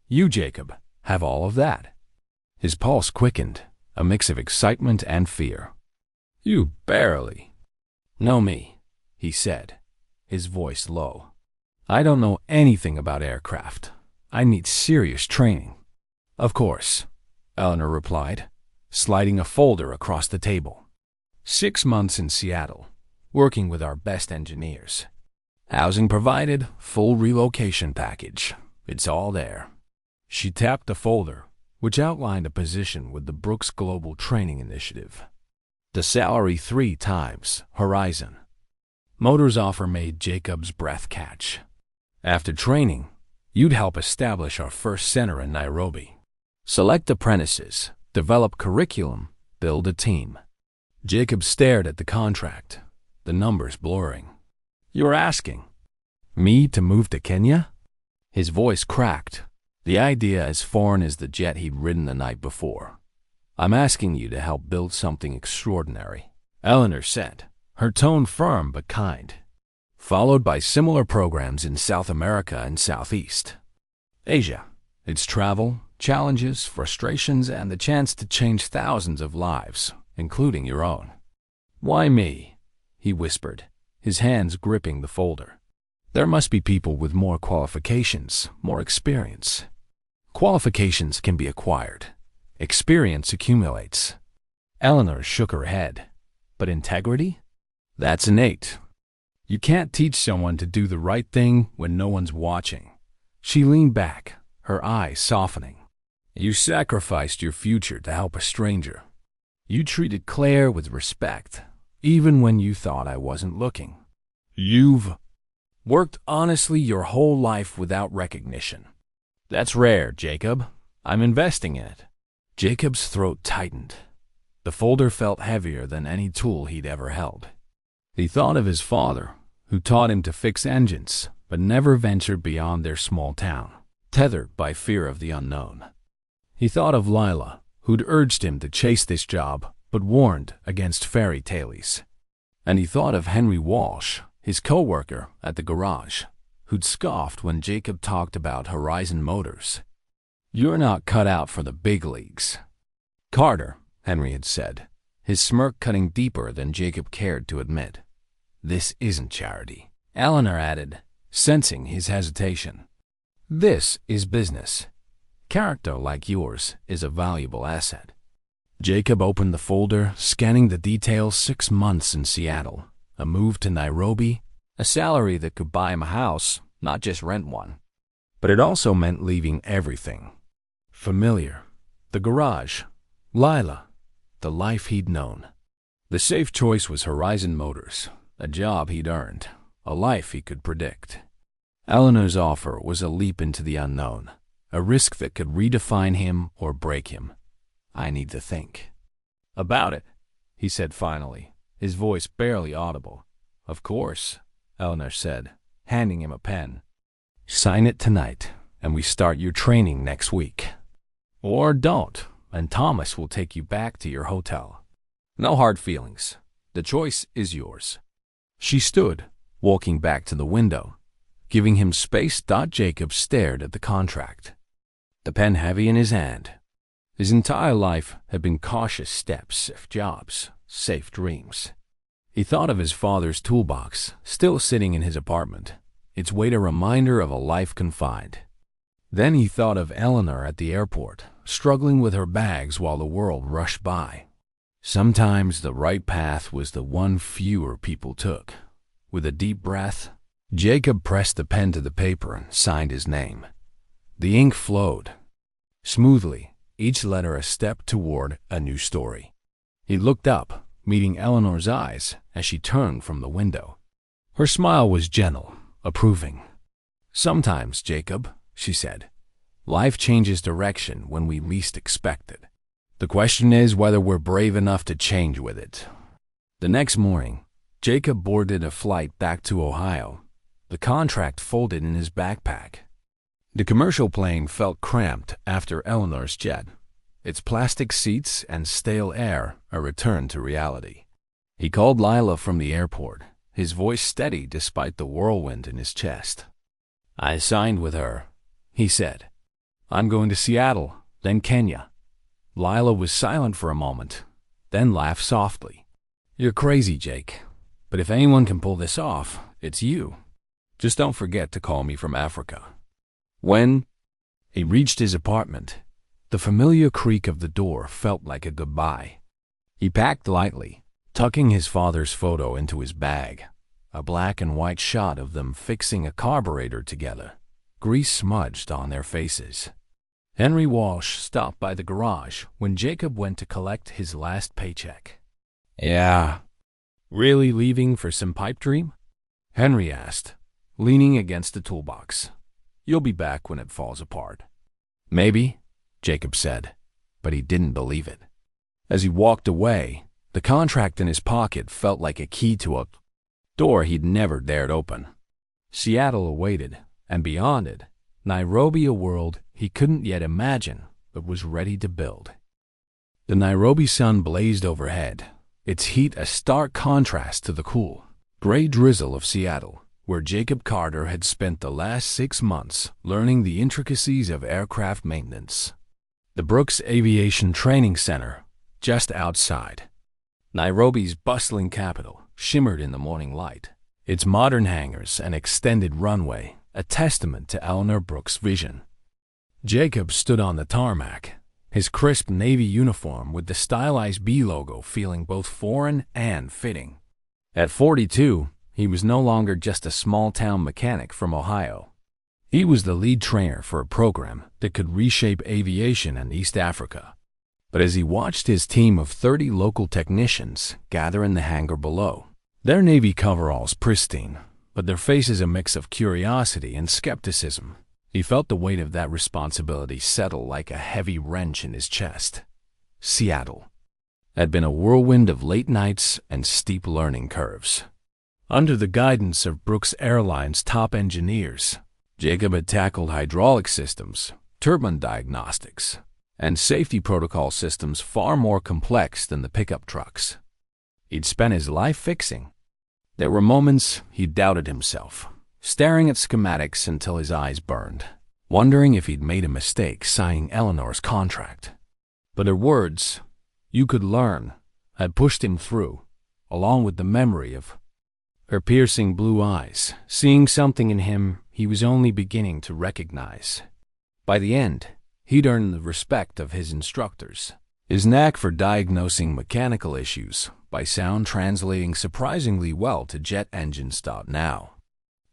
You, Jacob, have all of that. His pulse quickened, a mix of excitement and fear. You barely know me, he said, his voice low. I don't know anything about aircraft. I need serious training. Of course, Eleanor replied, sliding a folder across the table. 6 months in Seattle, working with our best engineers. Housing provided, full relocation package. It's all there. She tapped the folder, which outlined a position with the Brooks Global Training Initiative. The salary 3 times Horizon. Motors offer made Jacob's breath catch. After training, you'd help establish our first center in Nairobi. Select apprentices, develop curriculum, build a team. Jacob stared at the contract, the numbers blurring. You're asking me to move to Kenya? His voice cracked, the idea as foreign as the jet he'd ridden the night before. I'm asking you to help build something extraordinary, Eleanor said, her tone firm but kind, followed by similar programs in South America and Southeast Asia. It's travel, challenges, frustrations, and the chance to change thousands of lives, including your own. Why me? He whispered, his hands gripping the folder. There must be people with more qualifications, more experience. Qualifications can be acquired. Experience accumulates. Eleanor shook her head. But integrity? That's innate. You can't teach someone to do the right thing when no one's watching. She leaned back, her eyes softening. You sacrificed your future to help a stranger. You treated Claire with respect, even when you thought I wasn't looking. You've worked honestly your whole life without recognition. That's rare, Jacob. I'm investing in it. Jacob's throat tightened. The folder felt heavier than any tool he'd ever held. He thought of his father, who taught him to fix engines, but never ventured beyond their small town, tethered by fear of the unknown. He thought of Lila, who'd urged him to chase this job, but warned against fairy tales. And he thought of Henry Walsh, his co-worker at the garage, who'd scoffed when Jacob talked about Horizon Motors. You're not cut out for the big leagues. Carter, Henry had said, his smirk cutting deeper than Jacob cared to admit. "This isn't charity," Eleanor added, sensing his hesitation. "This is business. Character like yours is a valuable asset." Jacob opened the folder, scanning the details: 6 months in Seattle, a move to Nairobi, a salary that could buy him a house, not just rent one. But it also meant leaving everything. Familiar. The garage. Lila. The life he'd known. The safe choice was Horizon Motors, a job he'd earned, a life he could predict. Eleanor's offer was a leap into the unknown, a risk that could redefine him or break him. "I need to think about it," he said finally, his voice barely audible. "Of course," Eleanor said, handing him a pen. "Sign it tonight, and we start your training next week. Or don't, and Thomas will take you back to your hotel. No hard feelings. The choice is yours." She stood, walking back to the window, giving him space. Jacob stared at the contract, the pen heavy in his hand. His entire life had been cautious steps, safe jobs, safe dreams. He thought of his father's toolbox, still sitting in his apartment, its weight a reminder of a life confined. Then he thought of Eleanor at the airport, struggling with her bags while the world rushed by. Sometimes the right path was the one fewer people took. With a deep breath, Jacob pressed the pen to the paper and signed his name. The ink flowed smoothly, each letter a step toward a new story. He looked up, meeting Eleanor's eyes as she turned from the window. Her smile was gentle, approving. "Sometimes, Jacob," she said, "life changes direction when we least expect it. The question is whether we're brave enough to change with it." The next morning, Jacob boarded a flight back to Ohio, the contract folded in his backpack. The commercial plane felt cramped after Eleanor's jet, its plastic seats and stale air a return to reality. He called Lila from the airport, his voice steady despite the whirlwind in his chest. "I signed with her," he said. "I'm going to Seattle, then Kenya." Lila was silent for a moment, then laughed softly. "You're crazy, Jake, but if anyone can pull this off, it's you. Just don't forget to call me from Africa." When he reached his apartment, the familiar creak of the door felt like a goodbye. He packed lightly, tucking his father's photo into his bag, a black and white shot of them fixing a carburetor together, grease smudged on their faces. Henry Walsh stopped by the garage when Jacob went to collect his last paycheck. "Yeah, really leaving for some pipe dream?" Henry asked, leaning against the toolbox. "You'll be back when it falls apart." "Maybe," Jacob said, but he didn't believe it. As he walked away, the contract in his pocket felt like a key to a door he'd never dared open. Seattle awaited, and beyond it, Nairobi, a world he couldn't yet imagine but was ready to build. The Nairobi sun blazed overhead, its heat a stark contrast to the cool, gray drizzle of Seattle, where Jacob Carter had spent the last 6 months learning the intricacies of aircraft maintenance. The Brooks Aviation Training Center, just outside Nairobi's bustling capital, shimmered in the morning light, its modern hangars and extended runway a testament to Eleanor Brooks' vision. Jacob stood on the tarmac, his crisp navy uniform with the stylized B logo feeling both foreign and fitting. At 42, he was no longer just a small-town mechanic from Ohio. He was the lead trainer for a program that could reshape aviation in East Africa. But as he watched his team of 30 local technicians gather in the hangar below, their Navy coveralls pristine, but their faces a mix of curiosity and skepticism, he felt the weight of that responsibility settle like a heavy wrench in his chest. Seattle had been a whirlwind of late nights and steep learning curves. Under the guidance of Brooks Airline's top engineers, Jacob had tackled hydraulic systems, turbine diagnostics, and safety protocol systems far more complex than the pickup trucks he'd spent his life fixing. There were moments he doubted himself, staring at schematics until his eyes burned, wondering if he'd made a mistake signing Eleanor's contract. But her words, "You could learn," had pushed him through, along with the memory of her piercing blue eyes, seeing something in him he was only beginning to recognize. By the end, he'd earned the respect of his instructors. His knack for diagnosing mechanical issues by sound translating surprisingly well to jet engines. Now,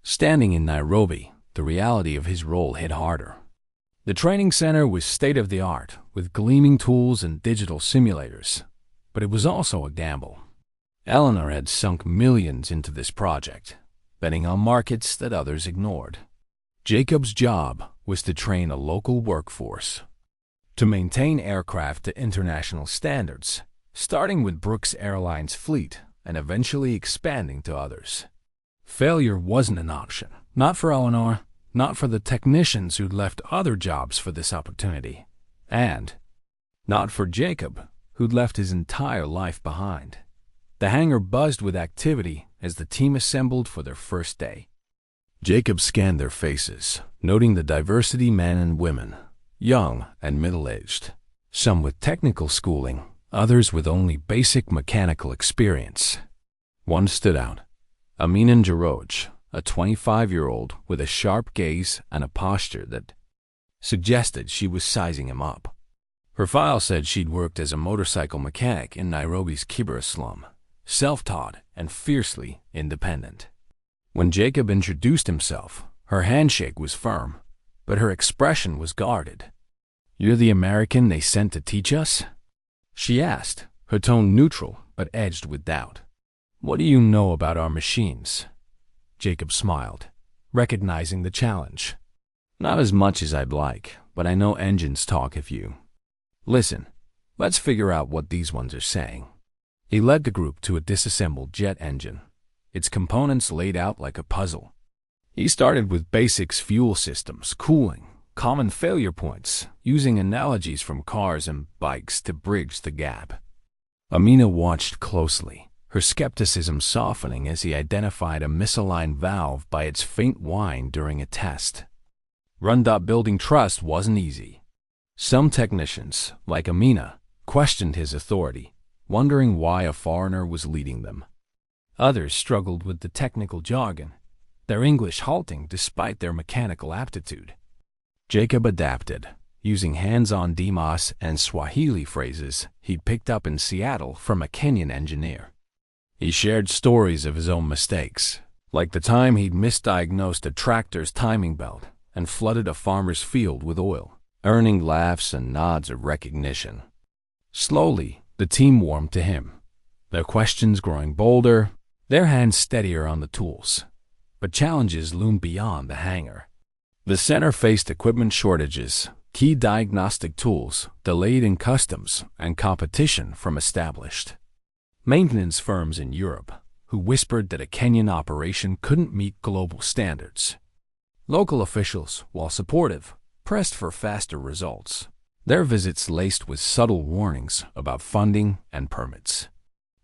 standing in Nairobi, the reality of his role hit harder. The training center was state-of-the-art, with gleaming tools and digital simulators, but it was also a gamble. Eleanor had sunk millions into this project, betting on markets that others ignored. Jacob's job was to train a local workforce, to maintain aircraft to international standards, starting with Brooks Airlines' fleet and eventually expanding to others. Failure wasn't an option, not for Eleanor, not for the technicians who'd left other jobs for this opportunity, and not for Jacob, who'd left his entire life behind. The hangar buzzed with activity as the team assembled for their first day. Jacob scanned their faces, noting the diversity: men and women, young and middle-aged, some with technical schooling, others with only basic mechanical experience. One stood out: Amina Jaroj, a 25-year-old with a sharp gaze and a posture that suggested she was sizing him up. Her file said she'd worked as a motorcycle mechanic in Nairobi's Kibera slum, self-taught and fiercely independent. When Jacob introduced himself, her handshake was firm, but her expression was guarded. "You're the American they sent to teach us?" she asked, her tone neutral but edged with doubt. "What do you know about our machines?" Jacob smiled, recognizing the challenge. "Not as much as I'd like, but I know engines talk if you listen. Let's figure out what these ones are saying." He led the group to a disassembled jet engine, its components laid out like a puzzle. He started with basics: fuel systems, cooling, common failure points, using analogies from cars and bikes to bridge the gap. Amina watched closely, her skepticism softening as he identified a misaligned valve by its faint whine during a test. Building trust wasn't easy. Some technicians, like Amina, questioned his authority, wondering why a foreigner was leading them. Others struggled with the technical jargon, their English halting despite their mechanical aptitude. Jacob adapted, using hands-on Dimas and Swahili phrases he'd picked up in Seattle from a Kenyan engineer. He shared stories of his own mistakes, like the time he'd misdiagnosed a tractor's timing belt and flooded a farmer's field with oil, earning laughs and nods of recognition. Slowly, the team warmed to him, their questions growing bolder, their hands steadier on the tools. But challenges loomed beyond the hangar. The center faced equipment shortages, key diagnostic tools delayed in customs, and competition from established maintenance firms in Europe who whispered that a Kenyan operation couldn't meet global standards. Local officials, while supportive, pressed for faster results, their visits laced with subtle warnings about funding and permits.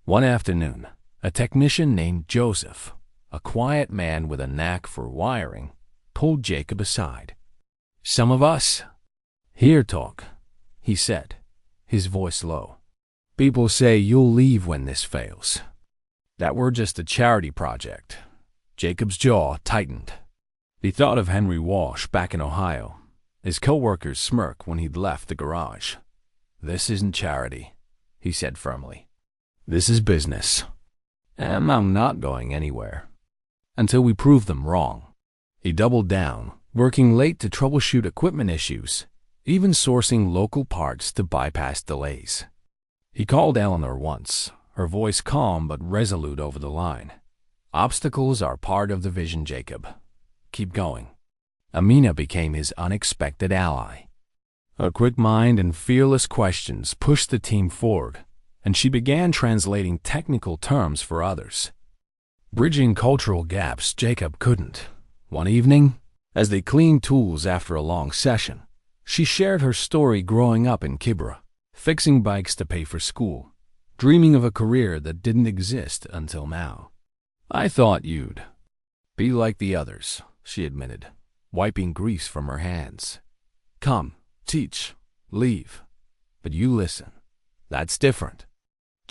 One afternoon, a technician named Joseph, a quiet man with a knack for wiring, pulled Jacob aside. "Some of us here talk," he said, his voice low. "People say you'll leave when this fails. That we're just a charity project." Jacob's jaw tightened. He thought of Henry Walsh back in Ohio, his co-worker's smirk when he'd left the garage. "This isn't charity," he said firmly. "This is business. And I'm not going anywhere until we prove them wrong." He doubled down, working late to troubleshoot equipment issues, even sourcing local parts to bypass delays. He called Eleanor once, her voice calm but resolute over the line. "Obstacles are part of the vision, Jacob. Keep going." Amina became his unexpected ally. Her quick mind and fearless questions pushed the team forward, and she began translating technical terms for others. Bridging cultural gaps Jacob couldn't. One evening, as they cleaned tools after a long session, she shared her story growing up in Kibera, fixing bikes to pay for school, dreaming of a career that didn't exist until now. "I thought you'd be like the others," she admitted, wiping grease from her hands. "Come, teach, leave. But you listen. That's different."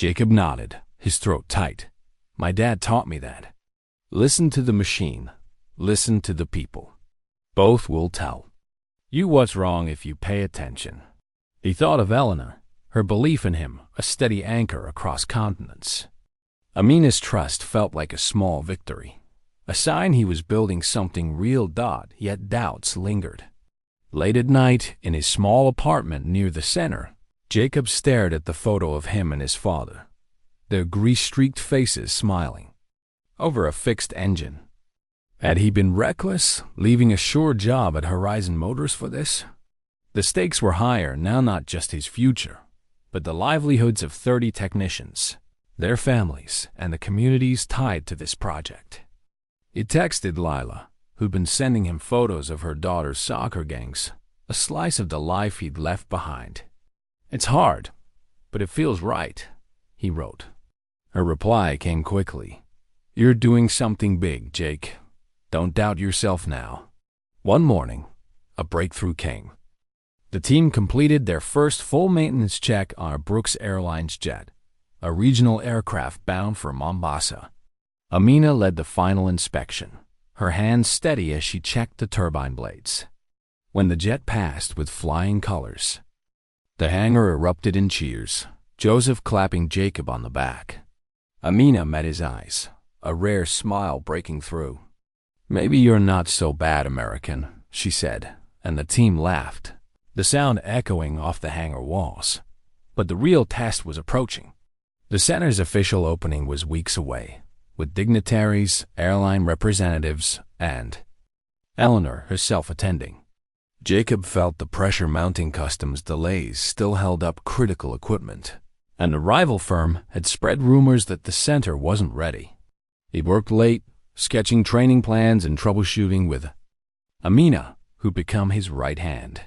Jacob nodded, his throat tight. My dad taught me that. Listen to the machine. Listen to the people. Both will tell you what's wrong if you pay attention. He thought of Eleanor, her belief in him, a steady anchor across continents. Amina's trust felt like a small victory, a sign he was building something real. Yet doubts lingered. Late at night, in his small apartment near the center, Jacob stared at the photo of him and his father, their grease-streaked faces smiling over a fixed engine. Had he been reckless, leaving a sure job at Horizon Motors for this? The stakes were higher now, not just his future, but the livelihoods of 30 technicians, their families, and the communities tied to this project. He texted Lila, who'd been sending him photos of her daughter's soccer games, a slice of the life he'd left behind. It's hard, but it feels right, he wrote. Her reply came quickly. You're doing something big, Jake. Don't doubt yourself now. One morning, a breakthrough came. The team completed their first full maintenance check on a Brooks Airlines jet, a regional aircraft bound for Mombasa. Amina led the final inspection, her hands steady as she checked the turbine blades. When the jet passed with flying colors, the hangar erupted in cheers, Joseph clapping Jacob on the back. Amina met his eyes, a rare smile breaking through. Maybe you're not so bad, American, she said, and the team laughed, the sound echoing off the hangar walls. But the real test was approaching. The center's official opening was weeks away, with dignitaries, airline representatives, and Eleanor herself attending. Jacob felt the pressure mounting. Customs delays still held up critical equipment, and the rival firm had spread rumors that the center wasn't ready. He worked late, sketching training plans and troubleshooting with Amina, who'd become his right hand.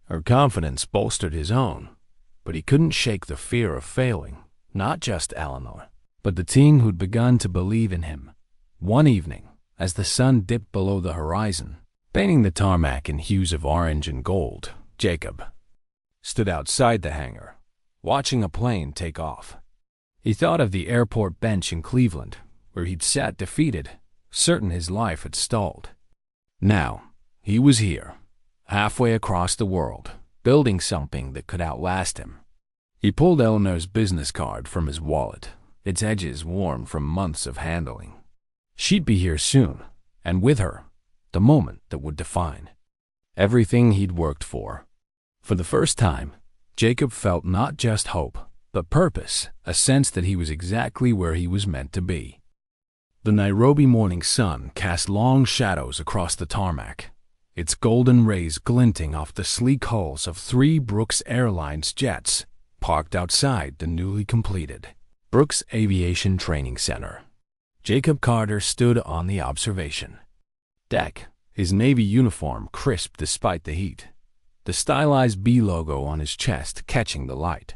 Her confidence bolstered his own, but he couldn't shake the fear of failing, not just Eleanor, but the team who'd begun to believe in him. One evening, as the sun dipped below the horizon, painting the tarmac in hues of orange and gold, Jacob stood outside the hangar, watching a plane take off. He thought of the airport bench in Cleveland, where he'd sat defeated, certain his life had stalled. Now, he was here, halfway across the world, building something that could outlast him. He pulled Eleanor's business card from his wallet, its edges worn from months of handling. She'd be here soon, and with her, the moment that would define everything he'd worked for. For the first time, Jacob felt not just hope, but purpose, a sense that he was exactly where he was meant to be. The Nairobi morning sun cast long shadows across the tarmac, its golden rays glinting off the sleek hulls of 3 Brooks Airlines jets parked outside the newly completed Brooks Aviation Training Center. Jacob Carter stood on the observation deck, his Navy uniform crisp despite the heat, the stylized B logo on his chest catching the light.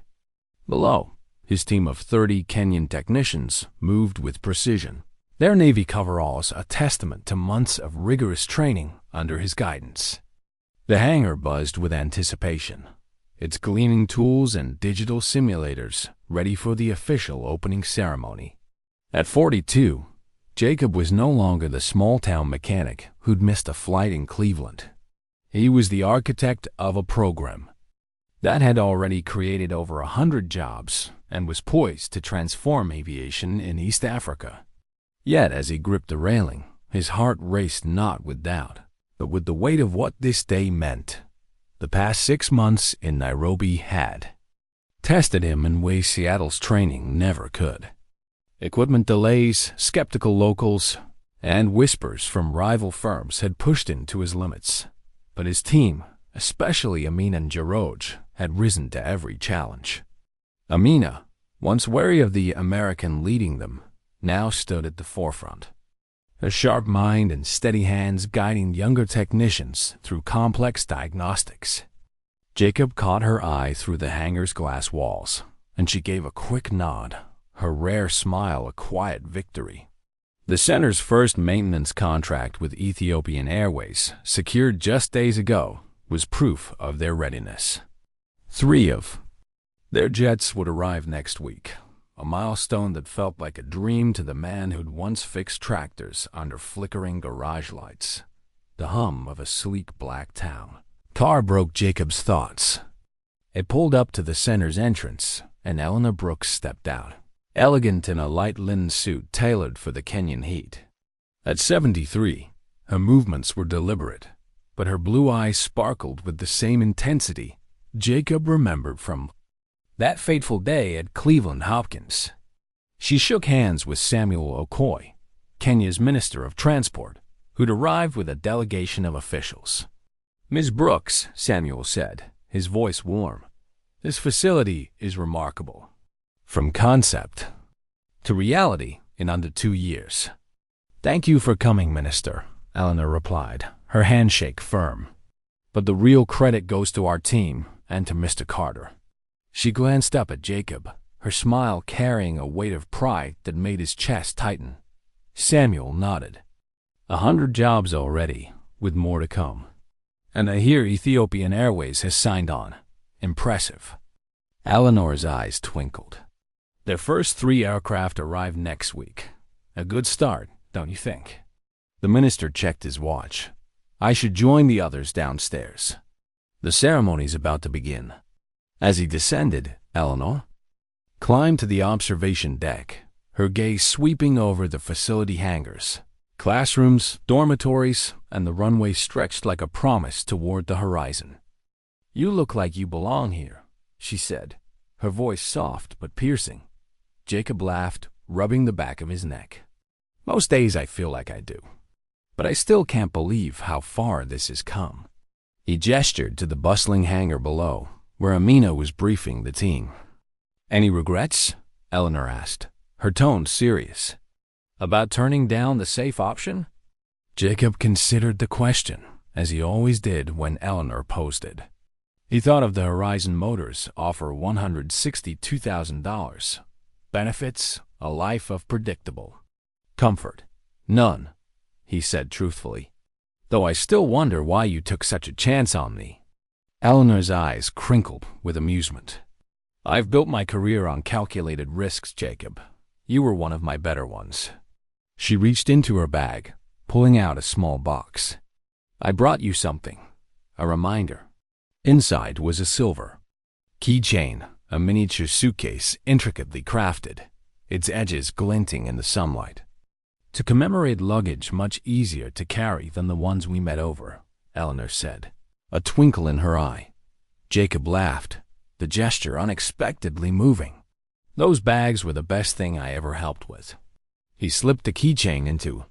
Below, his team of 30 Kenyan technicians moved with precision, their Navy coveralls a testament to months of rigorous training under his guidance. The hangar buzzed with anticipation, its gleaming tools and digital simulators ready for the official opening ceremony. At 42, Jacob was no longer the small-town mechanic who'd missed a flight in Cleveland. He was the architect of a program that had already created over 100 jobs and was poised to transform aviation in East Africa. Yet as he gripped the railing, his heart raced not with doubt, but with the weight of what this day meant. The past 6 months in Nairobi had tested him in ways Seattle's training never could. Equipment delays, skeptical locals, and whispers from rival firms had pushed him to his limits. But his team, especially Amina and Jaroj, had risen to every challenge. Amina, once wary of the American leading them, now stood at the forefront, a sharp mind and steady hands guiding younger technicians through complex diagnostics. Jacob caught her eye through the hangar's glass walls, and she gave a quick nod, her rare smile a quiet victory. The center's first maintenance contract with Ethiopian Airways, secured just days ago, was proof of their readiness. 3 of their jets would arrive next week, a milestone that felt like a dream to the man who'd once fixed tractors under flickering garage lights. The hum of a sleek black town car broke Jacob's thoughts. It pulled up to the center's entrance, and Eleanor Brooks stepped out, elegant in a light linen suit tailored for the Kenyan heat. At 73, her movements were deliberate, but her blue eyes sparkled with the same intensity Jacob remembered from that fateful day at Cleveland Hopkins. She shook hands with Samuel Okoye, Kenya's Minister of Transport, who'd arrived with a delegation of officials. "Ms. Brooks," Samuel said, his voice warm, "this facility is remarkable. From concept to reality in under 2 years." "Thank you for coming, Minister," Eleanor replied, her handshake firm. "But the real credit goes to our team and to Mr. Carter." She glanced up at Jacob, her smile carrying a weight of pride that made his chest tighten. Samuel nodded. 100 jobs already, with more to come. And I hear Ethiopian Airways has signed on. Impressive. Eleanor's eyes twinkled. Their first 3 aircraft arrive next week. A good start, don't you think? The minister checked his watch. I should join the others downstairs. The ceremony's about to begin. As he descended, Eleanor climbed to the observation deck, her gaze sweeping over the facility hangars. Classrooms, dormitories, and the runway stretched like a promise toward the horizon. "You look like you belong here," she said, her voice soft but piercing. Jacob laughed, rubbing the back of his neck. "Most days I feel like I do. But I still can't believe how far this has come." He gestured to the bustling hangar below, where Amina was briefing the team. "Any regrets?" Eleanor asked, her tone serious. "About turning down the safe option?" Jacob considered the question, as he always did when Eleanor posed it. He thought of the Horizon Motors offer $162,000. Benefits, a life of predictable comfort. "None," he said truthfully. "Though I still wonder why you took such a chance on me." Eleanor's eyes crinkled with amusement. "I've built my career on calculated risks, Jacob. You were one of my better ones." She reached into her bag, pulling out a small box. "I brought you something, a reminder." Inside was a silver keychain, a miniature suitcase intricately crafted, its edges glinting in the sunlight. "To commemorate luggage much easier to carry than the ones we met over," Eleanor said, a twinkle in her eye. Jacob laughed, the gesture unexpectedly moving. "Those bags were the best thing I ever helped with." He slipped the keychain into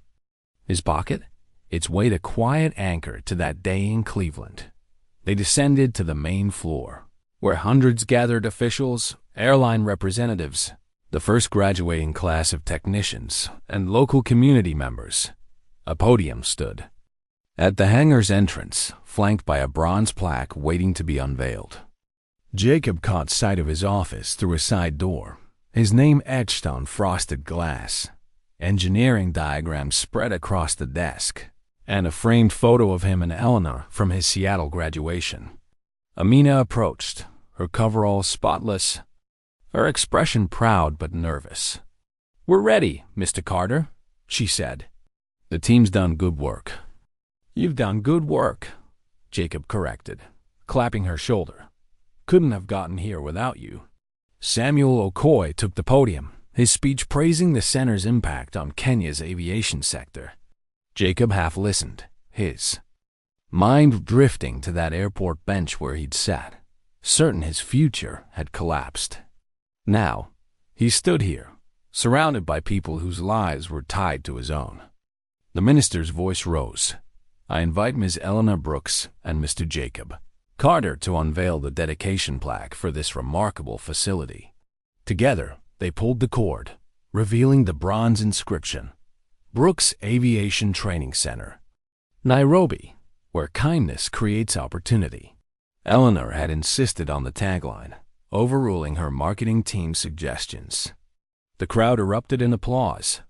his pocket, its weight a quiet anchor to that day in Cleveland. They descended to the main floor, where hundreds gathered officials, airline representatives, the first graduating class of technicians, and local community members. A podium stood at the hangar's entrance, flanked by a bronze plaque waiting to be unveiled. Jacob caught sight of his office through a side door, his name etched on frosted glass. Engineering diagrams spread across the desk, and a framed photo of him and Eleanor from his Seattle graduation. Amina approached, her coverall spotless, her expression proud but nervous. "We're ready, Mr. Carter," she said. "The team's done good work." "You've done good work," Jacob corrected, clapping her shoulder. "Couldn't have gotten here without you." Samuel Okoye took the podium, his speech praising the center's impact on Kenya's aviation sector. Jacob half listened, his mind drifting to that airport bench where he'd sat, certain his future had collapsed. Now, he stood here, surrounded by people whose lives were tied to his own. The minister's voice rose. "I invite Ms. Eleanor Brooks and Mr. Jacob Carter to unveil the dedication plaque for this remarkable facility." Together, they pulled the cord, revealing the bronze inscription, "Brooks Aviation Training Center, Nairobi, where kindness creates opportunity." Eleanor had insisted on the tagline, overruling her marketing team's suggestions. The crowd erupted in applause,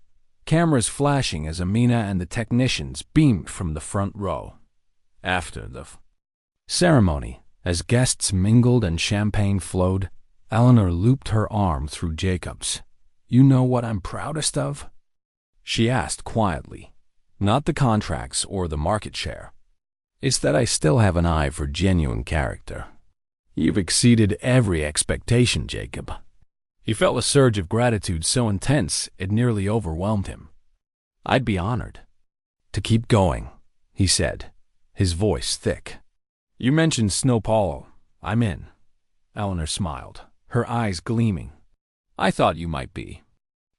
cameras flashing as Amina and the technicians beamed from the front row. After the ceremony, as guests mingled and champagne flowed, Eleanor looped her arm through Jacob's, You know what I'm proudest of? She asked quietly. Not the contracts or the market share. It's that I still have an eye for genuine character. You've exceeded every expectation, Jacob. He felt a surge of gratitude so intense it nearly overwhelmed him. I'd be honored to keep going, he said, his voice thick. You mentioned Snow Polo. I'm in. Eleanor smiled, her eyes gleaming. I thought you might be.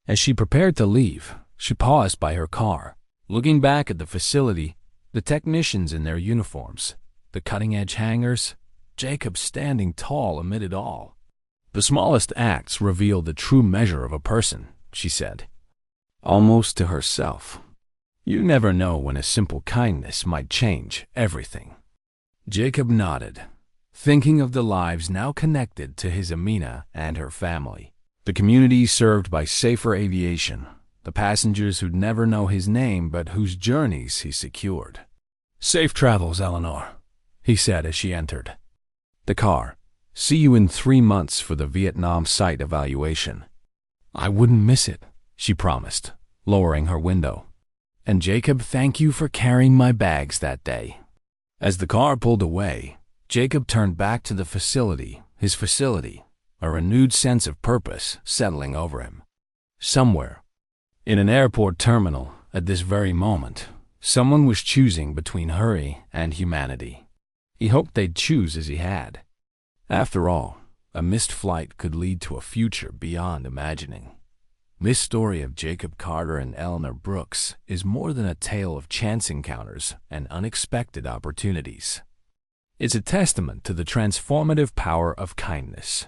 As she prepared to leave, she paused by her car, looking back at the facility, the technicians in their uniforms, the cutting-edge hangars, Jacob standing tall amid it all. The smallest acts reveal the true measure of a person, she said, almost to herself. You never know when a simple kindness might change everything. Jacob nodded, thinking of the lives now connected to his Amina and her family, the community served by safer aviation, the passengers who'd never know his name but whose journeys he secured. Safe travels, Eleanor, he said as she entered the car. See you in 3 months for the Vietnam site evaluation. I wouldn't miss it, she promised, lowering her window. And Jacob, thank you for carrying my bags that day. As the car pulled away, Jacob turned back to the facility, his facility, a renewed sense of purpose settling over him. Somewhere, in an airport terminal, at this very moment, someone was choosing between hurry and humanity. He hoped they'd choose as he had. After all, a missed flight could lead to a future beyond imagining. This story of Jacob Carter and Eleanor Brooks is more than a tale of chance encounters and unexpected opportunities. It's a testament to the transformative power of kindness.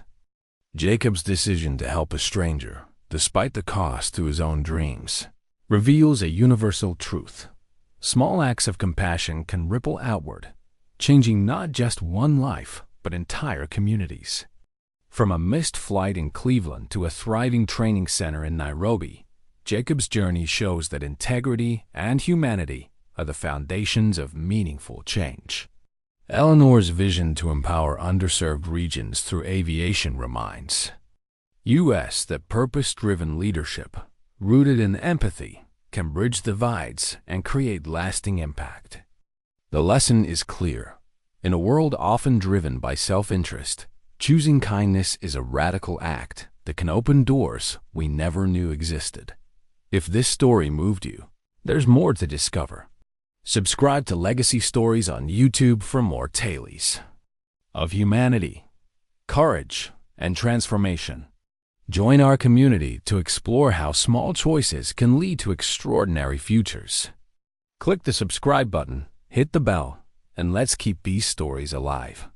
Jacob's decision to help a stranger, despite the cost to his own dreams, reveals a universal truth. Small acts of compassion can ripple outward, changing not just one life, but entire communities. From a missed flight in Cleveland to a thriving training center in Nairobi, Jacob's journey shows that integrity and humanity are the foundations of meaningful change. Eleanor's vision to empower underserved regions through aviation reminds us that purpose-driven leadership, rooted in empathy, can bridge divides and create lasting impact. The lesson is clear. In a world often driven by self-interest, choosing kindness is a radical act that can open doors we never knew existed. If this story moved you, there's more to discover. Subscribe to Legacy Stories on YouTube for more tales of humanity, courage, and transformation. Join our community to explore how small choices can lead to extraordinary futures. Click the subscribe button, hit the bell, and let's keep these stories alive.